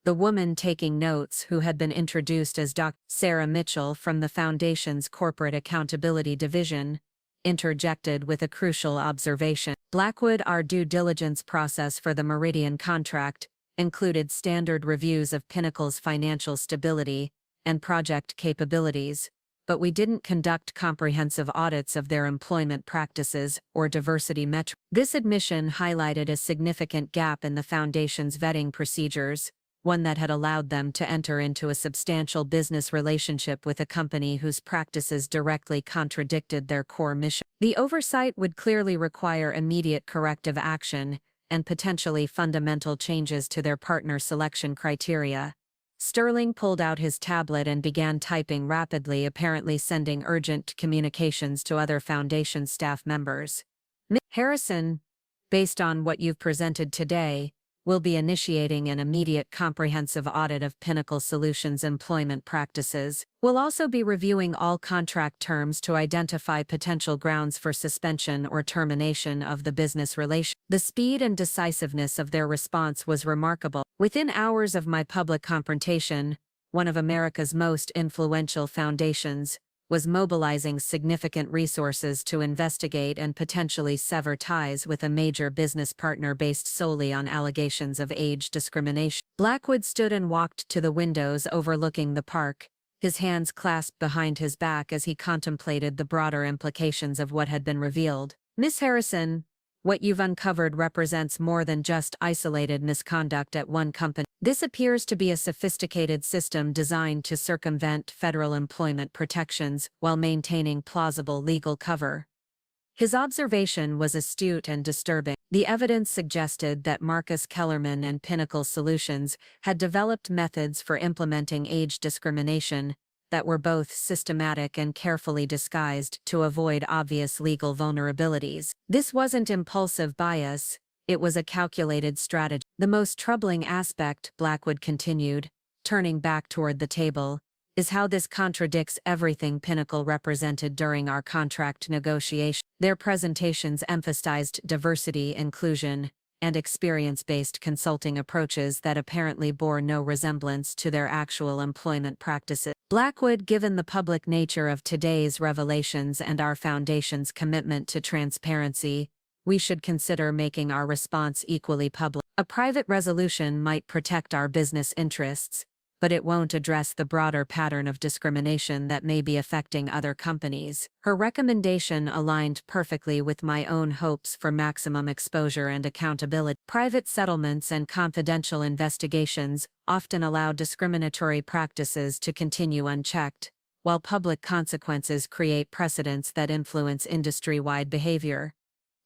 [SPEAKER 1] The woman taking notes, who had been introduced as Dr. Sarah Mitchell from the Foundation's Corporate Accountability Division, interjected with a crucial observation. "Blackwood, our due diligence process for the Meridian contract included standard reviews of Pinnacle's financial stability and project capabilities, but we didn't conduct comprehensive audits of their employment practices or diversity metrics." This admission highlighted a significant gap in the Foundation's vetting procedures, one that had allowed them to enter into a substantial business relationship with a company whose practices directly contradicted their core mission. The oversight would clearly require immediate corrective action and potentially fundamental changes to their partner selection criteria. Sterling pulled out his tablet and began typing rapidly, apparently sending urgent communications to other Foundation staff members. "Ms. Harrison, based on what you've presented today, we'll be initiating an immediate comprehensive audit of Pinnacle Solutions' employment practices. We'll also be reviewing all contract terms to identify potential grounds for suspension or termination of the business relation." The speed and decisiveness of their response was remarkable. Within hours of my public confrontation, one of America's most influential foundations was mobilizing significant resources to investigate and potentially sever ties with a major business partner based solely on allegations of age discrimination. Blackwood stood and walked to the windows overlooking the park, his hands clasped behind his back as he contemplated the broader implications of what had been revealed. Miss Harrison, what you've uncovered represents more than just isolated misconduct at one company. This appears to be a sophisticated system designed to circumvent federal employment protections while maintaining plausible legal cover. His observation was astute and disturbing. The evidence suggested that Marcus Kellerman and Pinnacle Solutions had developed methods for implementing age discrimination that were both systematic and carefully disguised to avoid obvious legal vulnerabilities. This wasn't impulsive bias, it was a calculated strategy. The most troubling aspect, Blackwood continued, turning back toward the table, is how this contradicts everything Pinnacle represented during our contract negotiation. Their presentations emphasized diversity, inclusion, and experience-based consulting approaches that apparently bore no resemblance to their actual employment practices. Blackwood, given the public nature of today's revelations and our foundation's commitment to transparency, we should consider making our response equally public. A private resolution might protect our business interests, but it won't address the broader pattern of discrimination that may be affecting other companies. Her recommendation aligned perfectly with my own hopes for maximum exposure and accountability. Private settlements and confidential investigations often allow discriminatory practices to continue unchecked, while public consequences create precedents that influence industry-wide behavior.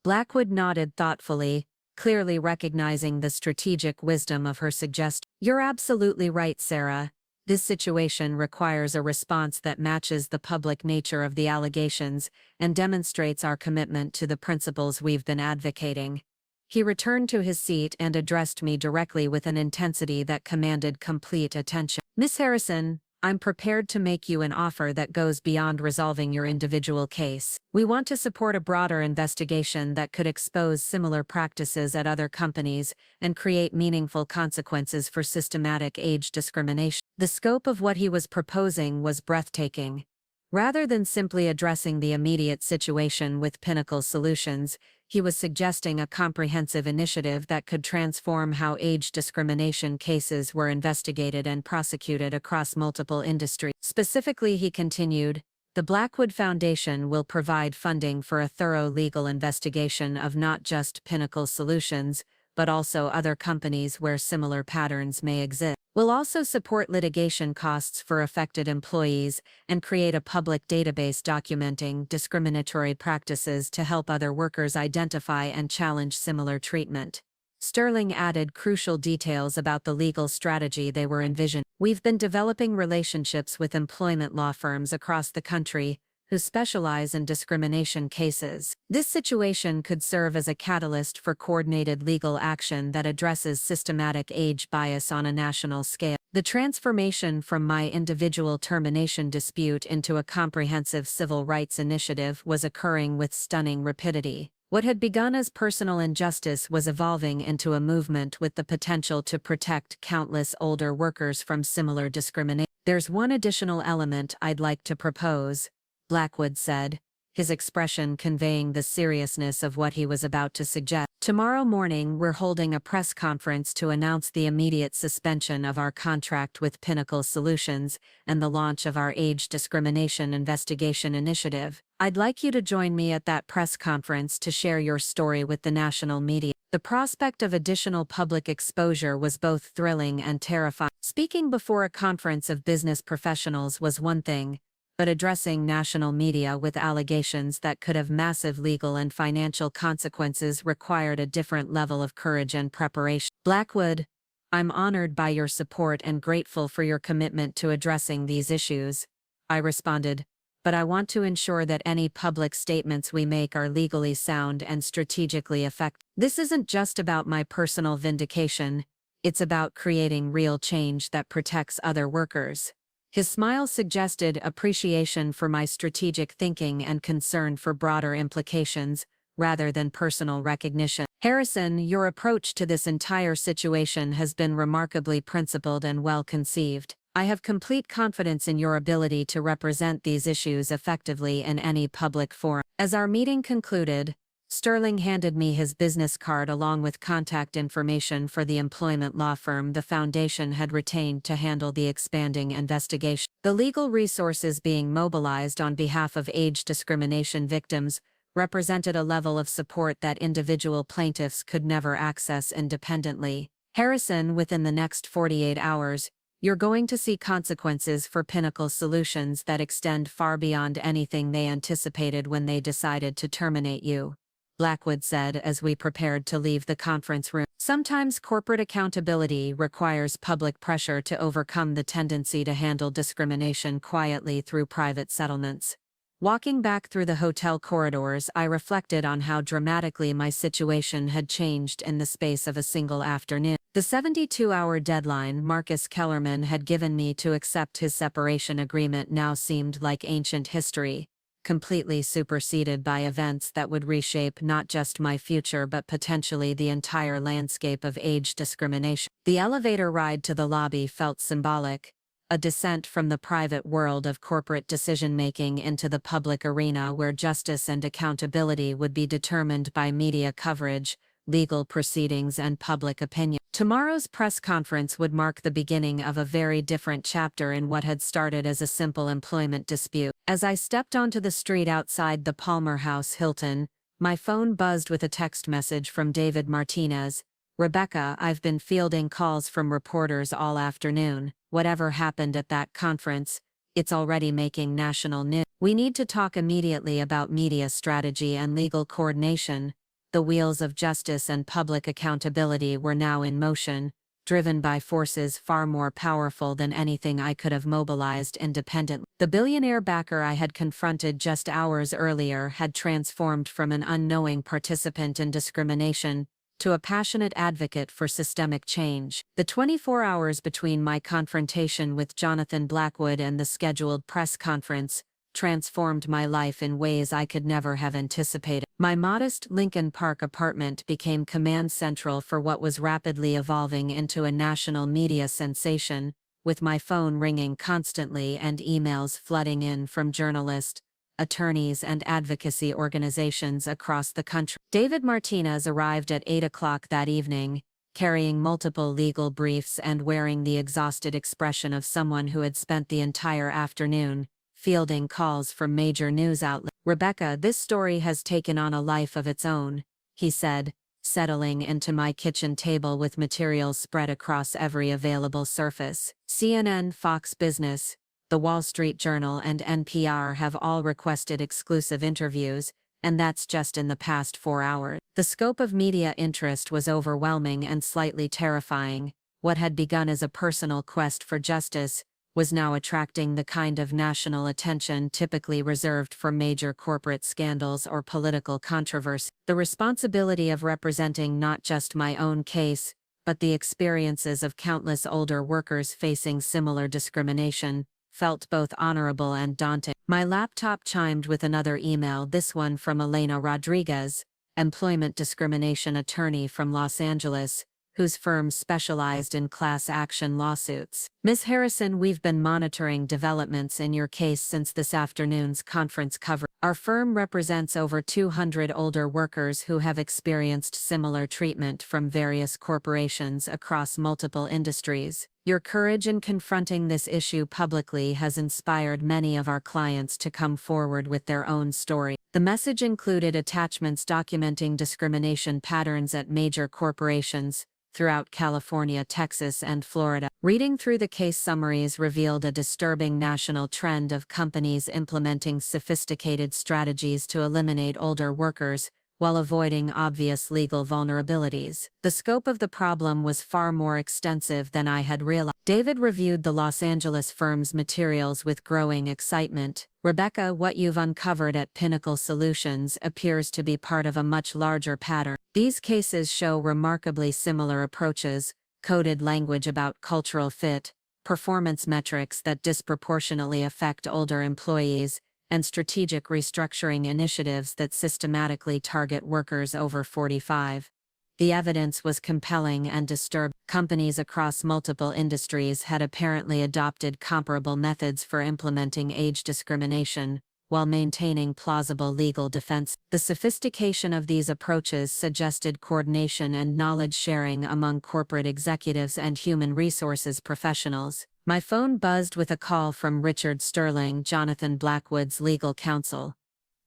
[SPEAKER 1] Blackwood nodded thoughtfully, clearly recognizing the strategic wisdom of her suggestion. You're absolutely right, Sarah. This situation requires a response that matches the public nature of the allegations and demonstrates our commitment to the principles we've been advocating. He returned to his seat and addressed me directly with an intensity that commanded complete attention. Miss Harrison, I'm prepared to make you an offer that goes beyond resolving your individual case. We want to support a broader investigation that could expose similar practices at other companies and create meaningful consequences for systematic age discrimination. The scope of what he was proposing was breathtaking. Rather than simply addressing the immediate situation with Pinnacle Solutions, he was suggesting a comprehensive initiative that could transform how age discrimination cases were investigated and prosecuted across multiple industries. Specifically, he continued, the Blackwood Foundation will provide funding for a thorough legal investigation of not just Pinnacle Solutions, but also other companies where similar patterns may exist. We'll also support litigation costs for affected employees and create a public database documenting discriminatory practices to help other workers identify and challenge similar treatment. Sterling added crucial details about the legal strategy they were envisioning. We've been developing relationships with employment law firms across the country who specialize in discrimination cases. This situation could serve as a catalyst for coordinated legal action that addresses systematic age bias on a national scale. The transformation from my individual termination dispute into a comprehensive civil rights initiative was occurring with stunning rapidity. What had begun as personal injustice was evolving into a movement with the potential to protect countless older workers from similar discrimination. There's one additional element I'd like to propose, Blackwood said, his expression conveying the seriousness of what he was about to suggest. Tomorrow morning we're holding a press conference to announce the immediate suspension of our contract with Pinnacle Solutions and the launch of our age discrimination investigation initiative. I'd like you to join me at that press conference to share your story with the national media. The prospect of additional public exposure was both thrilling and terrifying. Speaking before a conference of business professionals was one thing, but addressing national media with allegations that could have massive legal and financial consequences required a different level of courage and preparation. Blackwood, I'm honored by your support and grateful for your commitment to addressing these issues, I responded, but I want to ensure that any public statements we make are legally sound and strategically effective. This isn't just about my personal vindication, it's about creating real change that protects other workers. His smile suggested appreciation for my strategic thinking and concern for broader implications, rather than personal recognition. Harrison, your approach to this entire situation has been remarkably principled and well-conceived. I have complete confidence in your ability to represent these issues effectively in any public forum. As our meeting concluded, Sterling handed me his business card along with contact information for the employment law firm the foundation had retained to handle the expanding investigation. The legal resources being mobilized on behalf of age discrimination victims represented a level of support that individual plaintiffs could never access independently. Harrison, within the next 48 hours, you're going to see consequences for Pinnacle Solutions that extend far beyond anything they anticipated when they decided to terminate you, Blackwood said as we prepared to leave the conference room. Sometimes corporate accountability requires public pressure to overcome the tendency to handle discrimination quietly through private settlements. Walking back through the hotel corridors, I reflected on how dramatically my situation had changed in the space of a single afternoon. The 72-hour deadline Marcus Kellerman had given me to accept his separation agreement now seemed like ancient history, completely superseded by events that would reshape not just my future but potentially the entire landscape of age discrimination. The elevator ride to the lobby felt symbolic, a descent from the private world of corporate decision-making into the public arena where justice and accountability would be determined by media coverage, legal proceedings, and public opinion. Tomorrow's press conference would mark the beginning of a very different chapter in what had started as a simple employment dispute. As I stepped onto the street outside the Palmer House Hilton, my phone buzzed with a text message from David Martinez. "Rebecca, I've been fielding calls from reporters all afternoon. Whatever happened at that conference, it's already making national news. We need to talk immediately about media strategy and legal coordination." The wheels of justice and public accountability were now in motion, driven by forces far more powerful than anything I could have mobilized independently. The billionaire backer I had confronted just hours earlier had transformed from an unknowing participant in discrimination to a passionate advocate for systemic change. The 24 hours between my confrontation with Jonathan Blackwood and the scheduled press conference transformed my life in ways I could never have anticipated. My modest Lincoln Park apartment became command central for what was rapidly evolving into a national media sensation, with my phone ringing constantly and emails flooding in from journalists, attorneys, and advocacy organizations across the country. David Martinez arrived at 8 o'clock that evening, carrying multiple legal briefs and wearing the exhausted expression of someone who had spent the entire afternoon fielding calls from major news outlets. "Rebecca, this story has taken on a life of its own," he said, settling into my kitchen table with materials spread across every available surface. "CNN, Fox Business, The Wall Street Journal, and NPR have all requested exclusive interviews, and that's just in the past 4 hours." The scope of media interest was overwhelming and slightly terrifying. What had begun as a personal quest for justice was now attracting the kind of national attention typically reserved for major corporate scandals or political controversy. The responsibility of representing not just my own case, but the experiences of countless older workers facing similar discrimination, felt both honorable and daunting. My laptop chimed with another email, this one from Elena Rodriguez, employment discrimination attorney from Los Angeles, whose firm specialized in class action lawsuits. "Ms. Harrison, we've been monitoring developments in your case since this afternoon's conference coverage. Our firm represents over 200 older workers who have experienced similar treatment from various corporations across multiple industries. Your courage in confronting this issue publicly has inspired many of our clients to come forward with their own story." The message included attachments documenting discrimination patterns at major corporations throughout California, Texas, and Florida. Reading through the case summaries revealed a disturbing national trend of companies implementing sophisticated strategies to eliminate older workers while avoiding obvious legal vulnerabilities. The scope of the problem was far more extensive than I had realized. David reviewed the Los Angeles firm's materials with growing excitement. "Rebecca, what you've uncovered at Pinnacle Solutions appears to be part of a much larger pattern. These cases show remarkably similar approaches, coded language about cultural fit, performance metrics that disproportionately affect older employees, and strategic restructuring initiatives that systematically target workers over 45. The evidence was compelling and disturbing. Companies across multiple industries had apparently adopted comparable methods for implementing age discrimination, while maintaining plausible legal defense. The sophistication of these approaches suggested coordination and knowledge sharing among corporate executives and human resources professionals. My phone buzzed with a call from Richard Sterling, Jonathan Blackwood's legal counsel.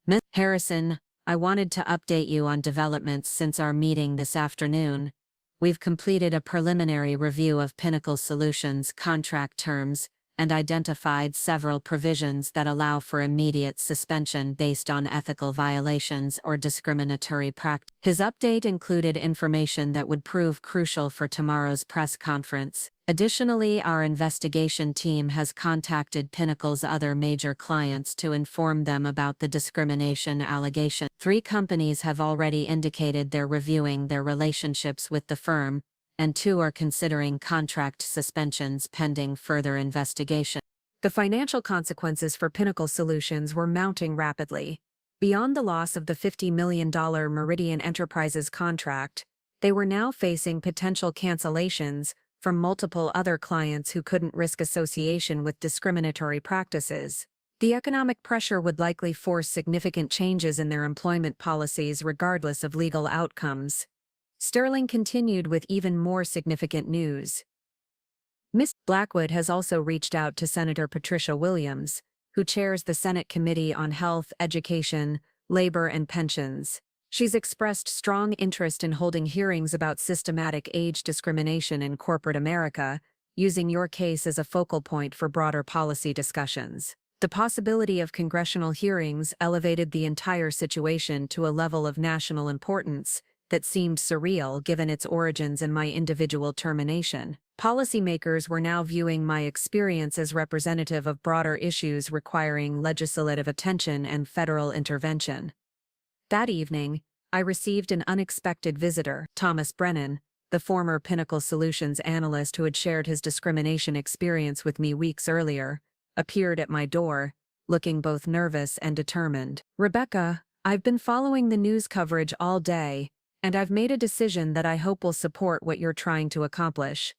[SPEAKER 1] Ms. Harrison, I wanted to update you on developments since our meeting this afternoon. We've completed a preliminary review of Pinnacle Solutions' contract terms and identified several provisions that allow for immediate suspension based on ethical violations or discriminatory practice. His update included information that would prove crucial for tomorrow's press conference. Additionally, our investigation team has contacted Pinnacle's other major clients to inform them about the discrimination allegation. 3 companies have already indicated they're reviewing their relationships with the firm, and 2 are considering contract suspensions pending further investigation. The financial consequences for Pinnacle Solutions were mounting rapidly. Beyond the loss of the $50 million Meridian Enterprises contract, they were now facing potential cancellations from multiple other clients who couldn't risk association with discriminatory practices. The economic pressure would likely force significant changes in their employment policies regardless of legal outcomes. Sterling continued with even more significant news. Ms. Blackwood has also reached out to Senator Patricia Williams, who chairs the Senate Committee on Health, Education, Labor and Pensions. She's expressed strong interest in holding hearings about systematic age discrimination in corporate America, using your case as a focal point for broader policy discussions. The possibility of congressional hearings elevated the entire situation to a level of national importance that seemed surreal given its origins in my individual termination. Policymakers were now viewing my experience as representative of broader issues requiring legislative attention and federal intervention. That evening, I received an unexpected visitor. Thomas Brennan, the former Pinnacle Solutions analyst who had shared his discrimination experience with me weeks earlier, appeared at my door, looking both nervous and determined. "Rebecca, I've been following the news coverage all day, and I've made a decision that I hope will support what you're trying to accomplish."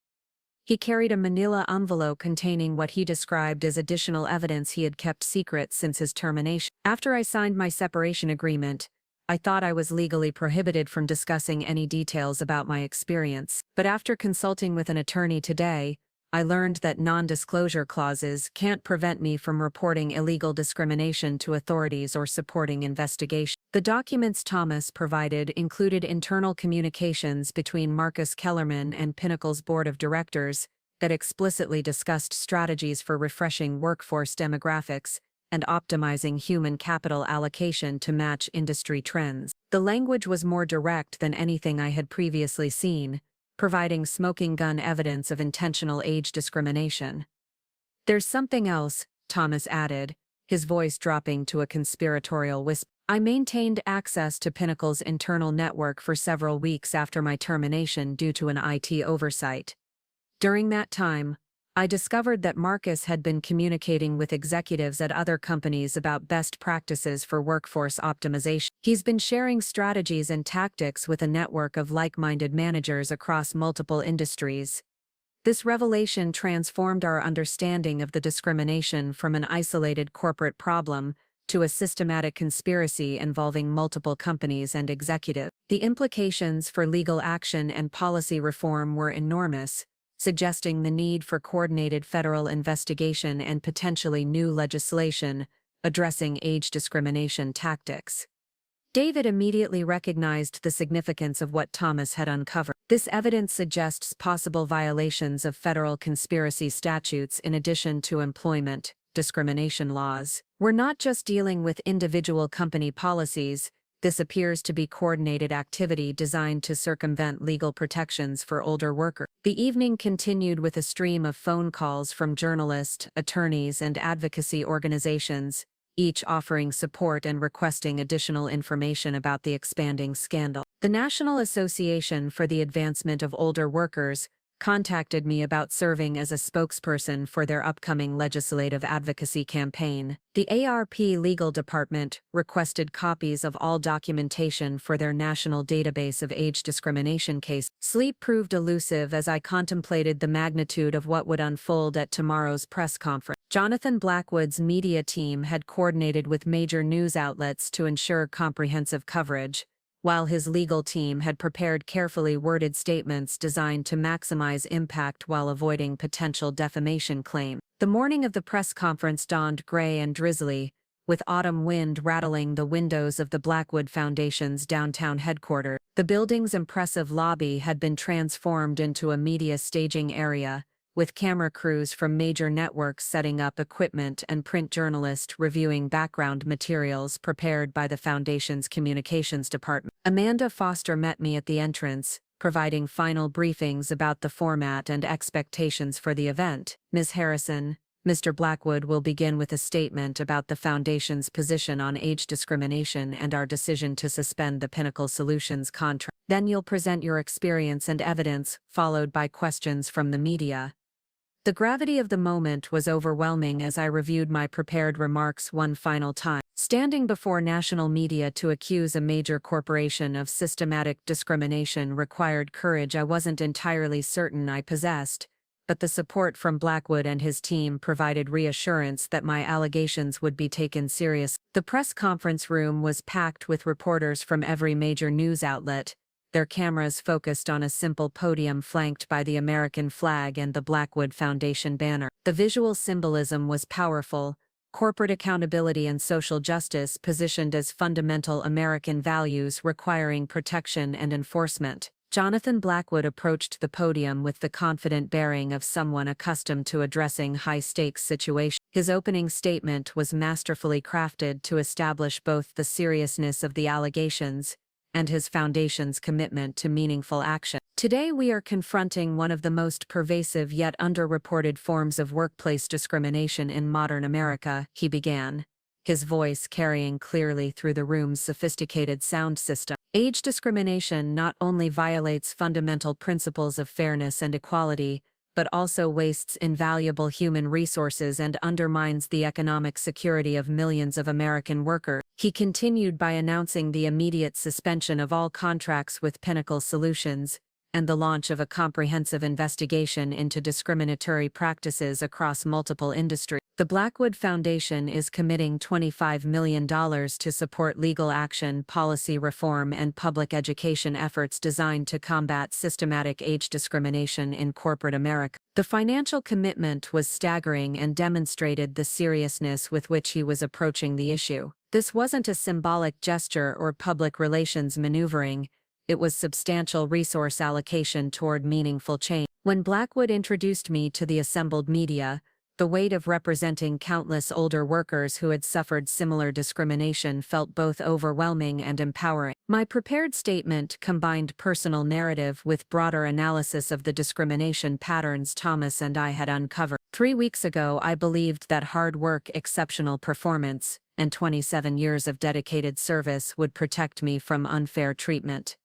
[SPEAKER 1] He carried a manila envelope containing what he described as additional evidence he had kept secret since his termination. After I signed my separation agreement, I thought I was legally prohibited from discussing any details about my experience. But after consulting with an attorney today, I learned that non-disclosure clauses can't prevent me from reporting illegal discrimination to authorities or supporting investigation. The documents Thomas provided included internal communications between Marcus Kellerman and Pinnacle's board of directors that explicitly discussed strategies for refreshing workforce demographics and optimizing human capital allocation to match industry trends. The language was more direct than anything I had previously seen, providing smoking gun evidence of intentional age discrimination. "There's something else," Thomas added, his voice dropping to a conspiratorial whisper. "I maintained access to Pinnacle's internal network for several weeks after my termination due to an IT oversight. During that time, I discovered that Marcus had been communicating with executives at other companies about best practices for workforce optimization. He's been sharing strategies and tactics with a network of like-minded managers across multiple industries. This revelation transformed our understanding of the discrimination from an isolated corporate problem to a systematic conspiracy involving multiple companies and executives. The implications for legal action and policy reform were enormous, suggesting the need for coordinated federal investigation and potentially new legislation addressing age discrimination tactics." David immediately recognized the significance of what Thomas had uncovered. This evidence suggests possible violations of federal conspiracy statutes in addition to employment discrimination laws. "We're not just dealing with individual company policies. This appears to be coordinated activity designed to circumvent legal protections for older workers." The evening continued with a stream of phone calls from journalists, attorneys, and advocacy organizations, each offering support and requesting additional information about the expanding scandal. The National Association for the Advancement of Older Workers contacted me about serving as a spokesperson for their upcoming legislative advocacy campaign. The ARP legal department requested copies of all documentation for their national database of age discrimination cases. Sleep proved elusive as I contemplated the magnitude of what would unfold at tomorrow's press conference. Jonathan Blackwood's media team had coordinated with major news outlets to ensure comprehensive coverage, while his legal team had prepared carefully worded statements designed to maximize impact while avoiding potential defamation claims. The morning of the press conference dawned gray and drizzly, with autumn wind rattling the windows of the Blackwood Foundation's downtown headquarters. The building's impressive lobby had been transformed into a media staging area, with camera crews from major networks setting up equipment and print journalists reviewing background materials prepared by the Foundation's communications department. Amanda Foster met me at the entrance, providing final briefings about the format and expectations for the event. Ms. Harrison, Mr. Blackwood will begin with a statement about the Foundation's position on age discrimination and our decision to suspend the Pinnacle Solutions contract. Then you'll present your experience and evidence, followed by questions from the media. The gravity of the moment was overwhelming as I reviewed my prepared remarks one final time. Standing before national media to accuse a major corporation of systematic discrimination required courage I wasn't entirely certain I possessed, but the support from Blackwood and his team provided reassurance that my allegations would be taken seriously. The press conference room was packed with reporters from every major news outlet, their cameras focused on a simple podium flanked by the American flag and the Blackwood Foundation banner. The visual symbolism was powerful, corporate accountability and social justice positioned as fundamental American values requiring protection and enforcement. Jonathan Blackwood approached the podium with the confident bearing of someone accustomed to addressing high-stakes situations. His opening statement was masterfully crafted to establish both the seriousness of the allegations and his foundation's commitment to meaningful action. Today we are confronting one of the most pervasive yet underreported forms of workplace discrimination in modern America, he began, his voice carrying clearly through the room's sophisticated sound system. Age discrimination not only violates fundamental principles of fairness and equality, but also wastes invaluable human resources and undermines the economic security of millions of American workers. He continued by announcing the immediate suspension of all contracts with Pinnacle Solutions and the launch of a comprehensive investigation into discriminatory practices across multiple industries. The Blackwood Foundation is committing $25 million to support legal action, policy reform, and public education efforts designed to combat systematic age discrimination in corporate America. The financial commitment was staggering and demonstrated the seriousness with which he was approaching the issue. This wasn't a symbolic gesture or public relations maneuvering. It was substantial resource allocation toward meaningful change. When Blackwood introduced me to the assembled media, the weight of representing countless older workers who had suffered similar discrimination felt both overwhelming and empowering. My prepared statement combined personal narrative with broader analysis of the discrimination patterns Thomas and I had uncovered. 3 weeks ago, I believed that hard work, exceptional performance, and 27 years of dedicated service would protect me from unfair treatment.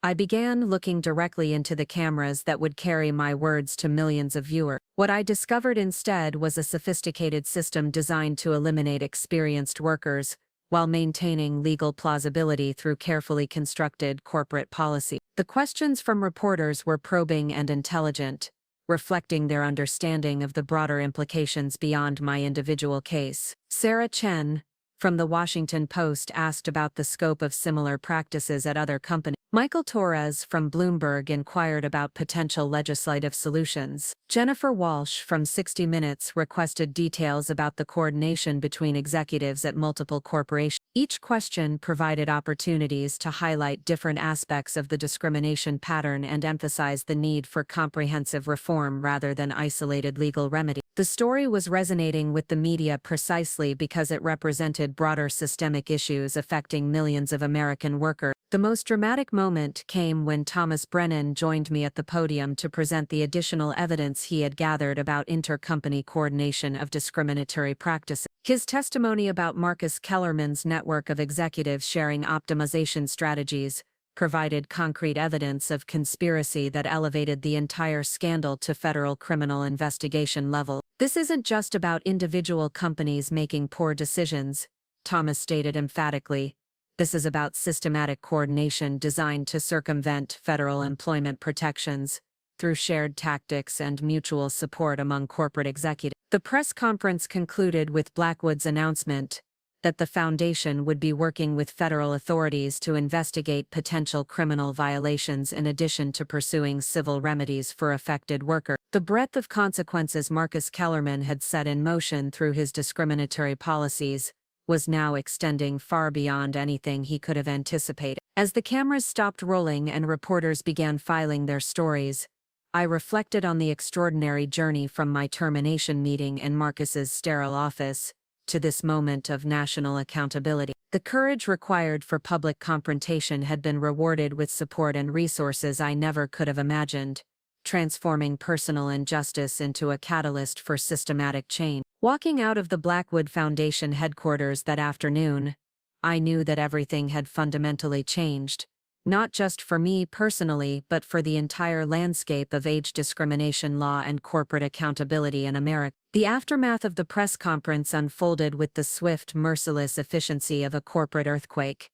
[SPEAKER 1] I began looking directly into the cameras that would carry my words to millions of viewers. What I discovered instead was a sophisticated system designed to eliminate experienced workers while maintaining legal plausibility through carefully constructed corporate policy. The questions from reporters were probing and intelligent, reflecting their understanding of the broader implications beyond my individual case. Sarah Chen, from The Washington Post, asked about the scope of similar practices at other companies. Michael Torres from Bloomberg inquired about potential legislative solutions. Jennifer Walsh from 60 Minutes requested details about the coordination between executives at multiple corporations. Each question provided opportunities to highlight different aspects of the discrimination pattern and emphasize the need for comprehensive reform rather than isolated legal remedy. The story was resonating with the media precisely because it represented broader systemic issues affecting millions of American workers. The most dramatic moment came when Thomas Brennan joined me at the podium to present the additional evidence he had gathered about intercompany coordination of discriminatory practices. His testimony about Marcus Kellerman's network of executives sharing optimization strategies provided concrete evidence of conspiracy that elevated the entire scandal to federal criminal investigation level. This isn't just about individual companies making poor decisions, Thomas stated emphatically. This is about systematic coordination designed to circumvent federal employment protections, through shared tactics and mutual support among corporate executives. The press conference concluded with Blackwood's announcement that the foundation would be working with federal authorities to investigate potential criminal violations in addition to pursuing civil remedies for affected workers. The breadth of consequences Marcus Kellerman had set in motion through his discriminatory policies was now extending far beyond anything he could have anticipated. As the cameras stopped rolling and reporters began filing their stories, I reflected on the extraordinary journey from my termination meeting in Marcus's sterile office to this moment of national accountability. The courage required for public confrontation had been rewarded with support and resources I never could have imagined, transforming personal injustice into a catalyst for systematic change. Walking out of the Blackwood Foundation headquarters that afternoon, I knew that everything had fundamentally changed, not just for me personally but for the entire landscape of age discrimination law and corporate accountability in America. The aftermath of the press conference unfolded with the swift, merciless efficiency of a corporate earthquake.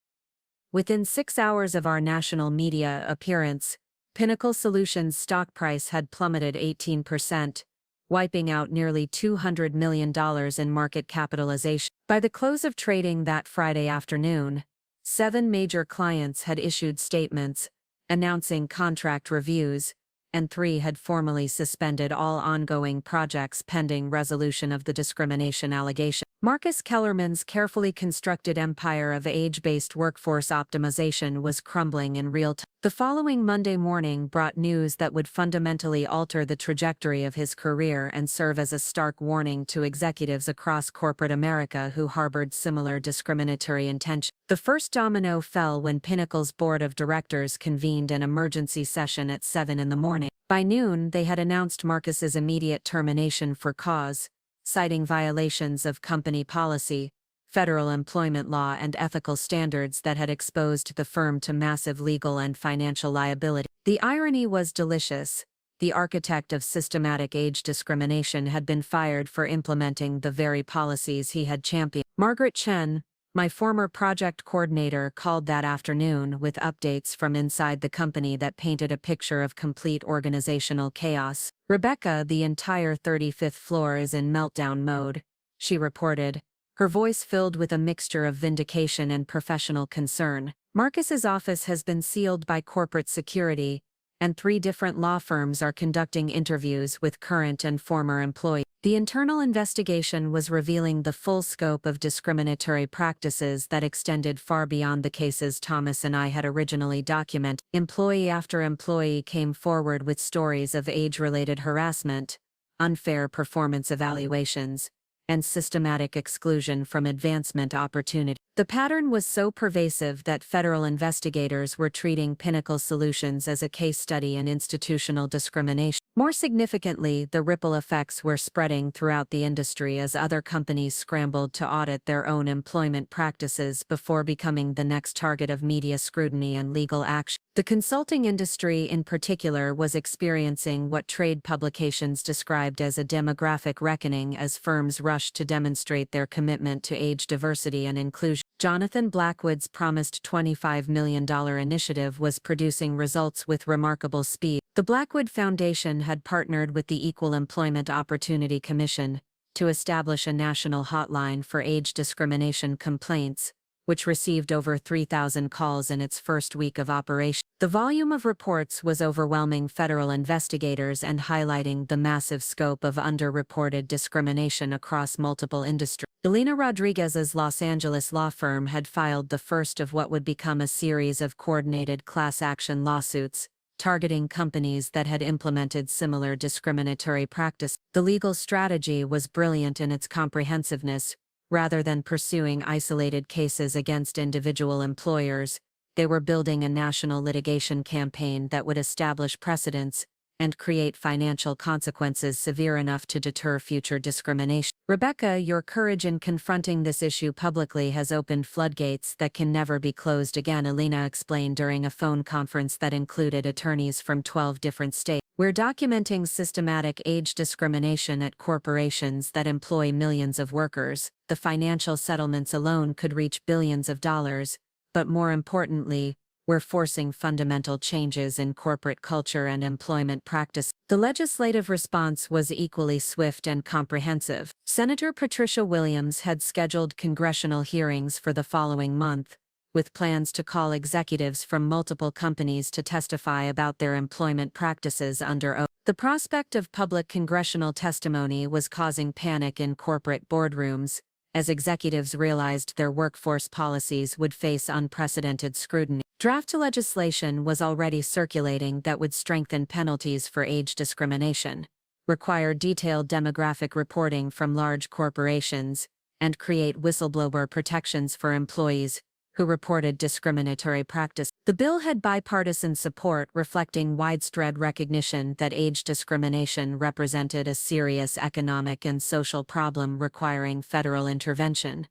[SPEAKER 1] Within 6 hours of our national media appearance, Pinnacle Solutions' stock price had plummeted 18%, wiping out nearly $200 million in market capitalization. By the close of trading that Friday afternoon, 7 major clients had issued statements announcing contract reviews, and 3 had formally suspended all ongoing projects pending resolution of the discrimination allegation. Marcus Kellerman's carefully constructed empire of age-based workforce optimization was crumbling in real time. The following Monday morning brought news that would fundamentally alter the trajectory of his career and serve as a stark warning to executives across corporate America who harbored similar discriminatory intentions. The first domino fell when Pinnacle's board of directors convened an emergency session at 7 in the morning. By noon, they had announced Marcus's immediate termination for cause, citing violations of company policy, federal employment law and ethical standards that had exposed the firm to massive legal and financial liability. The irony was delicious. The architect of systematic age discrimination had been fired for implementing the very policies he had championed. Margaret Chen, my former project coordinator, called that afternoon with updates from inside the company that painted a picture of complete organizational chaos. "Rebecca, the entire 35th floor is in meltdown mode," she reported, her voice filled with a mixture of vindication and professional concern. "Marcus's office has been sealed by corporate security, and 3 different law firms are conducting interviews with current and former employees." The internal investigation was revealing the full scope of discriminatory practices that extended far beyond the cases Thomas and I had originally documented. Employee after employee came forward with stories of age-related harassment, unfair performance evaluations, and systematic exclusion from advancement opportunity. The pattern was so pervasive that federal investigators were treating Pinnacle Solutions as a case study in institutional discrimination. More significantly, the ripple effects were spreading throughout the industry as other companies scrambled to audit their own employment practices before becoming the next target of media scrutiny and legal action. The consulting industry in particular was experiencing what trade publications described as a demographic reckoning as firms rushed to demonstrate their commitment to age diversity and inclusion. Jonathan Blackwood's promised $25 million initiative was producing results with remarkable speed. The Blackwood Foundation had partnered with the Equal Employment Opportunity Commission to establish a national hotline for age discrimination complaints, which received over 3,000 calls in its first week of operation. The volume of reports was overwhelming federal investigators and highlighting the massive scope of underreported discrimination across multiple industries. Elena Rodriguez's Los Angeles law firm had filed the first of what would become a series of coordinated class action lawsuits, targeting companies that had implemented similar discriminatory practice. The legal strategy was brilliant in its comprehensiveness. Rather than pursuing isolated cases against individual employers, they were building a national litigation campaign that would establish precedents and create financial consequences severe enough to deter future discrimination. "Rebecca, your courage in confronting this issue publicly has opened floodgates that can never be closed again," Elena explained during a phone conference that included attorneys from 12 different states. "We're documenting systematic age discrimination at corporations that employ millions of workers. The financial settlements alone could reach billions of dollars, but more importantly, were forcing fundamental changes in corporate culture and employment practice. The legislative response was equally swift and comprehensive. Senator Patricia Williams had scheduled congressional hearings for the following month, with plans to call executives from multiple companies to testify about their employment practices under oath. The prospect of public congressional testimony was causing panic in corporate boardrooms, as executives realized their workforce policies would face unprecedented scrutiny. Draft legislation was already circulating that would strengthen penalties for age discrimination, require detailed demographic reporting from large corporations, and create whistleblower protections for employees who reported discriminatory practice. The bill had bipartisan support, reflecting widespread recognition that age discrimination represented a serious economic and social problem requiring federal intervention.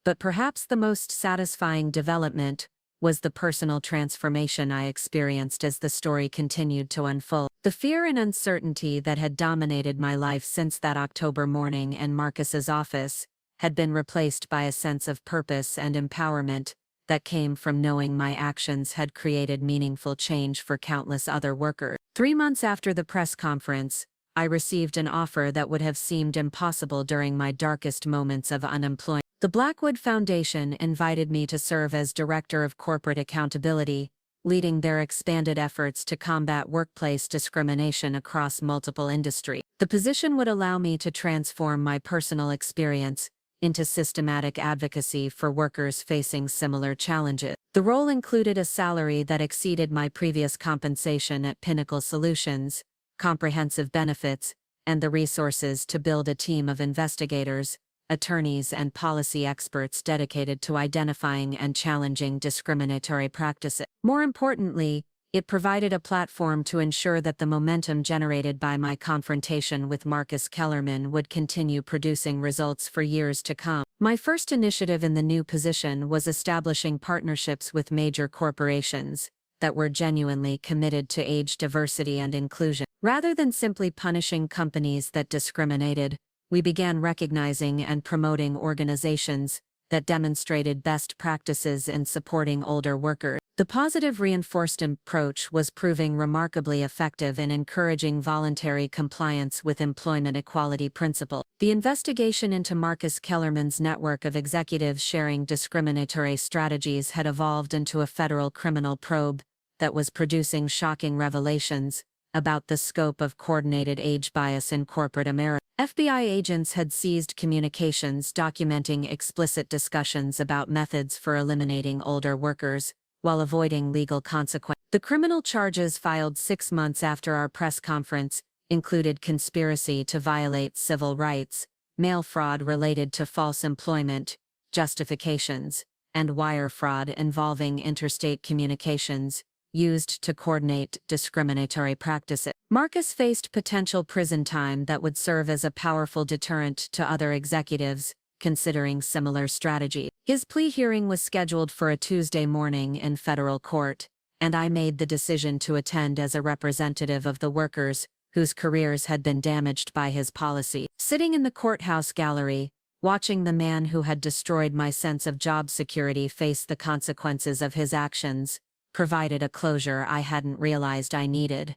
[SPEAKER 1] But perhaps the most satisfying development was the personal transformation I experienced as the story continued to unfold. The fear and uncertainty that had dominated my life since that October morning in Marcus's office had been replaced by a sense of purpose and empowerment that came from knowing my actions had created meaningful change for countless other workers. 3 months after the press conference, I received an offer that would have seemed impossible during my darkest moments of unemployment. The Blackwood Foundation invited me to serve as Director of Corporate Accountability, leading their expanded efforts to combat workplace discrimination across multiple industries. The position would allow me to transform my personal experience into systematic advocacy for workers facing similar challenges. The role included a salary that exceeded my previous compensation at Pinnacle Solutions, comprehensive benefits, and the resources to build a team of investigators, attorneys, and policy experts dedicated to identifying and challenging discriminatory practices. More importantly, it provided a platform to ensure that the momentum generated by my confrontation with Marcus Kellerman would continue producing results for years to come. My first initiative in the new position was establishing partnerships with major corporations that were genuinely committed to age diversity and inclusion. Rather than simply punishing companies that discriminated, we began recognizing and promoting organizations that demonstrated best practices in supporting older workers. The positive reinforced approach was proving remarkably effective in encouraging voluntary compliance with employment equality principles. The investigation into Marcus Kellerman's network of executives sharing discriminatory strategies had evolved into a federal criminal probe that was producing shocking revelations about the scope of coordinated age bias in corporate America. FBI agents had seized communications documenting explicit discussions about methods for eliminating older workers while avoiding legal consequences. The criminal charges filed 6 months after our press conference included conspiracy to violate civil rights, mail fraud related to false employment justifications, and wire fraud involving interstate communications used to coordinate discriminatory practices. Marcus faced potential prison time that would serve as a powerful deterrent to other executives considering similar strategy. His plea hearing was scheduled for a Tuesday morning in federal court, and I made the decision to attend as a representative of the workers whose careers had been damaged by his policy. Sitting in the courthouse gallery, watching the man who had destroyed my sense of job security face the consequences of his actions, provided a closure I hadn't realized I needed.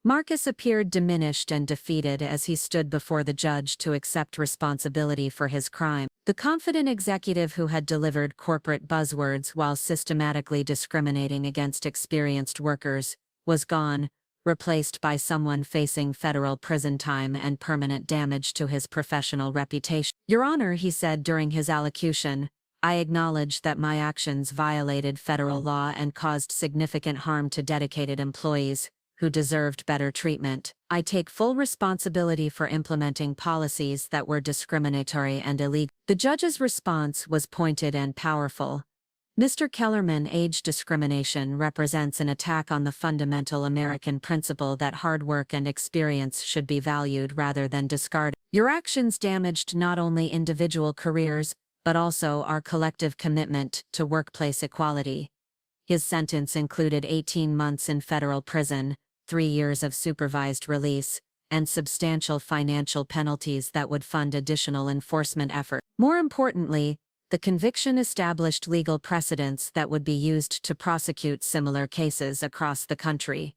[SPEAKER 1] Marcus appeared diminished and defeated as he stood before the judge to accept responsibility for his crime. The confident executive who had delivered corporate buzzwords while systematically discriminating against experienced workers was gone, replaced by someone facing federal prison time and permanent damage to his professional reputation. "Your Honor," he said during his allocution, "I acknowledge that my actions violated federal law and caused significant harm to dedicated employees who deserved better treatment. I take full responsibility for implementing policies that were discriminatory and illegal." The judge's response was pointed and powerful. "Mr. Kellerman, age discrimination represents an attack on the fundamental American principle that hard work and experience should be valued rather than discarded. Your actions damaged not only individual careers, but also our collective commitment to workplace equality." His sentence included 18 months in federal prison, 3 years of supervised release, and substantial financial penalties that would fund additional enforcement efforts. More importantly, The conviction established legal precedents that would be used to prosecute similar cases across the country.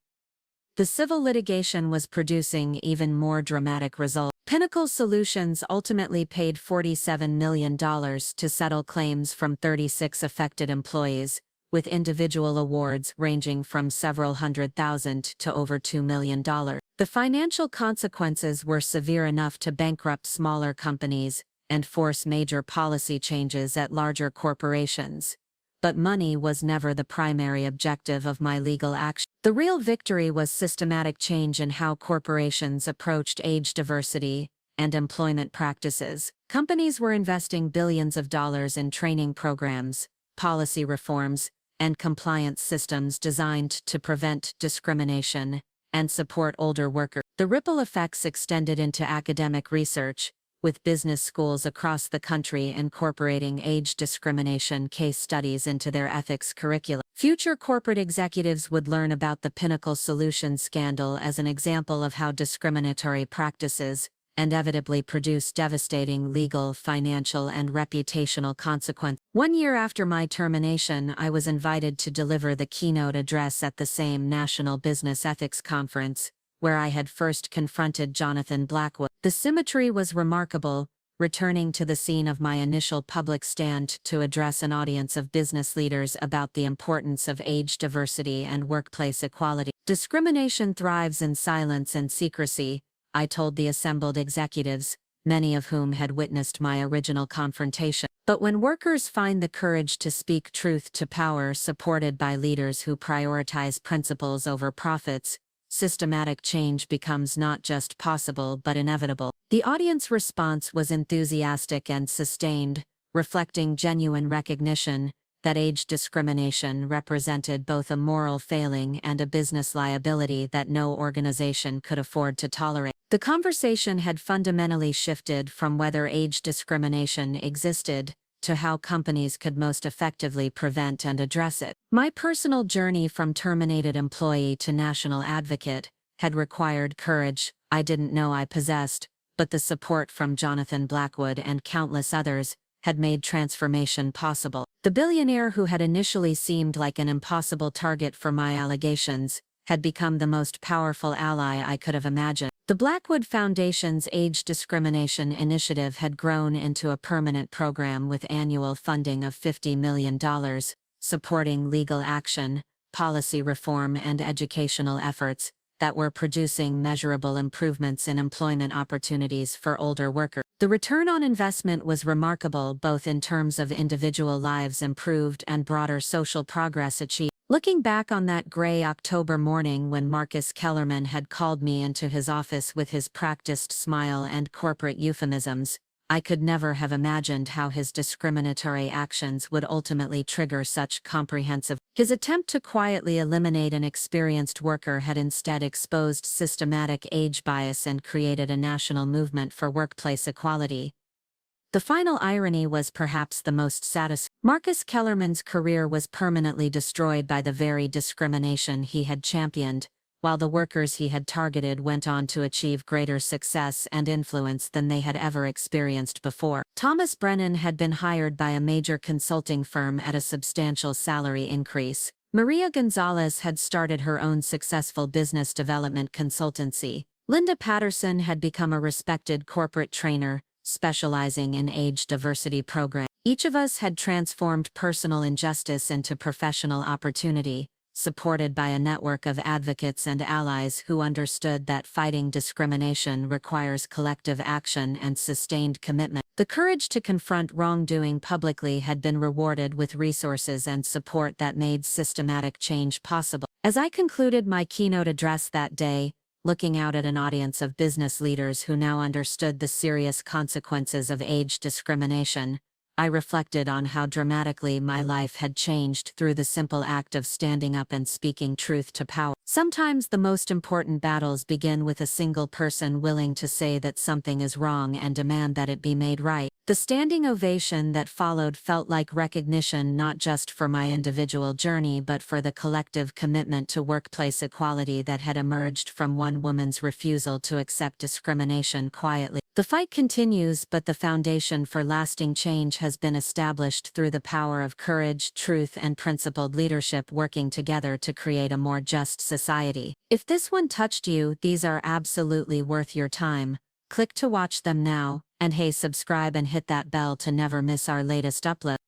[SPEAKER 1] The civil litigation was producing even more dramatic results. Pinnacle Solutions ultimately paid $47 million to settle claims from 36 affected employees, with individual awards ranging from several $100,000 to over $2 million. The financial consequences were severe enough to bankrupt smaller companies and force major policy changes at larger corporations. But money was never the primary objective of my legal action. The real victory was systematic change in how corporations approached age diversity and employment practices. Companies were investing billions of dollars in training programs, policy reforms, and compliance systems designed to prevent discrimination and support older workers. The ripple effects extended into academic research, with business schools across the country incorporating age discrimination case studies into their ethics curricula. Future corporate executives would learn about the Pinnacle Solutions scandal as an example of how discriminatory practices inevitably produce devastating legal, financial, and reputational consequences. 1 year after my termination, I was invited to deliver the keynote address at the same National Business Ethics Conference, where I had first confronted Jonathan Blackwood. The symmetry was remarkable, returning to the scene of my initial public stand to address an audience of business leaders about the importance of age diversity and workplace equality. Discrimination thrives in silence and secrecy, I told the assembled executives, many of whom had witnessed my original confrontation. But when workers find the courage to speak truth to power, supported by leaders who prioritize principles over profits, systematic change becomes not just possible but inevitable. The audience response was enthusiastic and sustained, reflecting genuine recognition that age discrimination represented both a moral failing and a business liability that no organization could afford to tolerate. The conversation had fundamentally shifted from whether age discrimination existed to how companies could most effectively prevent and address it. My personal journey from terminated employee to national advocate had required courage I didn't know I possessed, but the support from Jonathan Blackwood and countless others had made transformation possible. The billionaire who had initially seemed like an impossible target for my allegations had become the most powerful ally I could have imagined. The Blackwood Foundation's Age Discrimination Initiative had grown into a permanent program with annual funding of $50 million, supporting legal action, policy reform, and educational efforts that were producing measurable improvements in employment opportunities for older workers. The return on investment was remarkable both in terms of individual lives improved and broader social progress achieved. Looking back on that gray October morning when Marcus Kellerman had called me into his office with his practiced smile and corporate euphemisms, I could never have imagined how his discriminatory actions would ultimately trigger such comprehensive. His attempt to quietly eliminate an experienced worker had instead exposed systematic age bias and created a national movement for workplace equality. The final irony was perhaps the most satisfying. Marcus Kellerman's career was permanently destroyed by the very discrimination he had championed, while the workers he had targeted went on to achieve greater success and influence than they had ever experienced before. Thomas Brennan had been hired by a major consulting firm at a substantial salary increase. Maria Gonzalez had started her own successful business development consultancy. Linda Patterson had become a respected corporate trainer, specializing in age diversity programs. Each of us had transformed personal injustice into professional opportunity, supported by a network of advocates and allies who understood that fighting discrimination requires collective action and sustained commitment. The courage to confront wrongdoing publicly had been rewarded with resources and support that made systematic change possible. As I concluded my keynote address that day, looking out at an audience of business leaders who now understood the serious consequences of age discrimination, I reflected on how dramatically my life had changed through the simple act of standing up and speaking truth to power. Sometimes the most important battles begin with a single person willing to say that something is wrong and demand that it be made right. The standing ovation that followed felt like recognition not just for my individual journey but for the collective commitment to workplace equality that had emerged from one woman's refusal to accept discrimination quietly. The fight continues, but the foundation for lasting change has been established through the power of courage, truth, and principled leadership working together to create a more just society. If this one touched you, these are absolutely worth your time. Click to watch them now, and hey, subscribe and hit that bell to never miss our latest upload.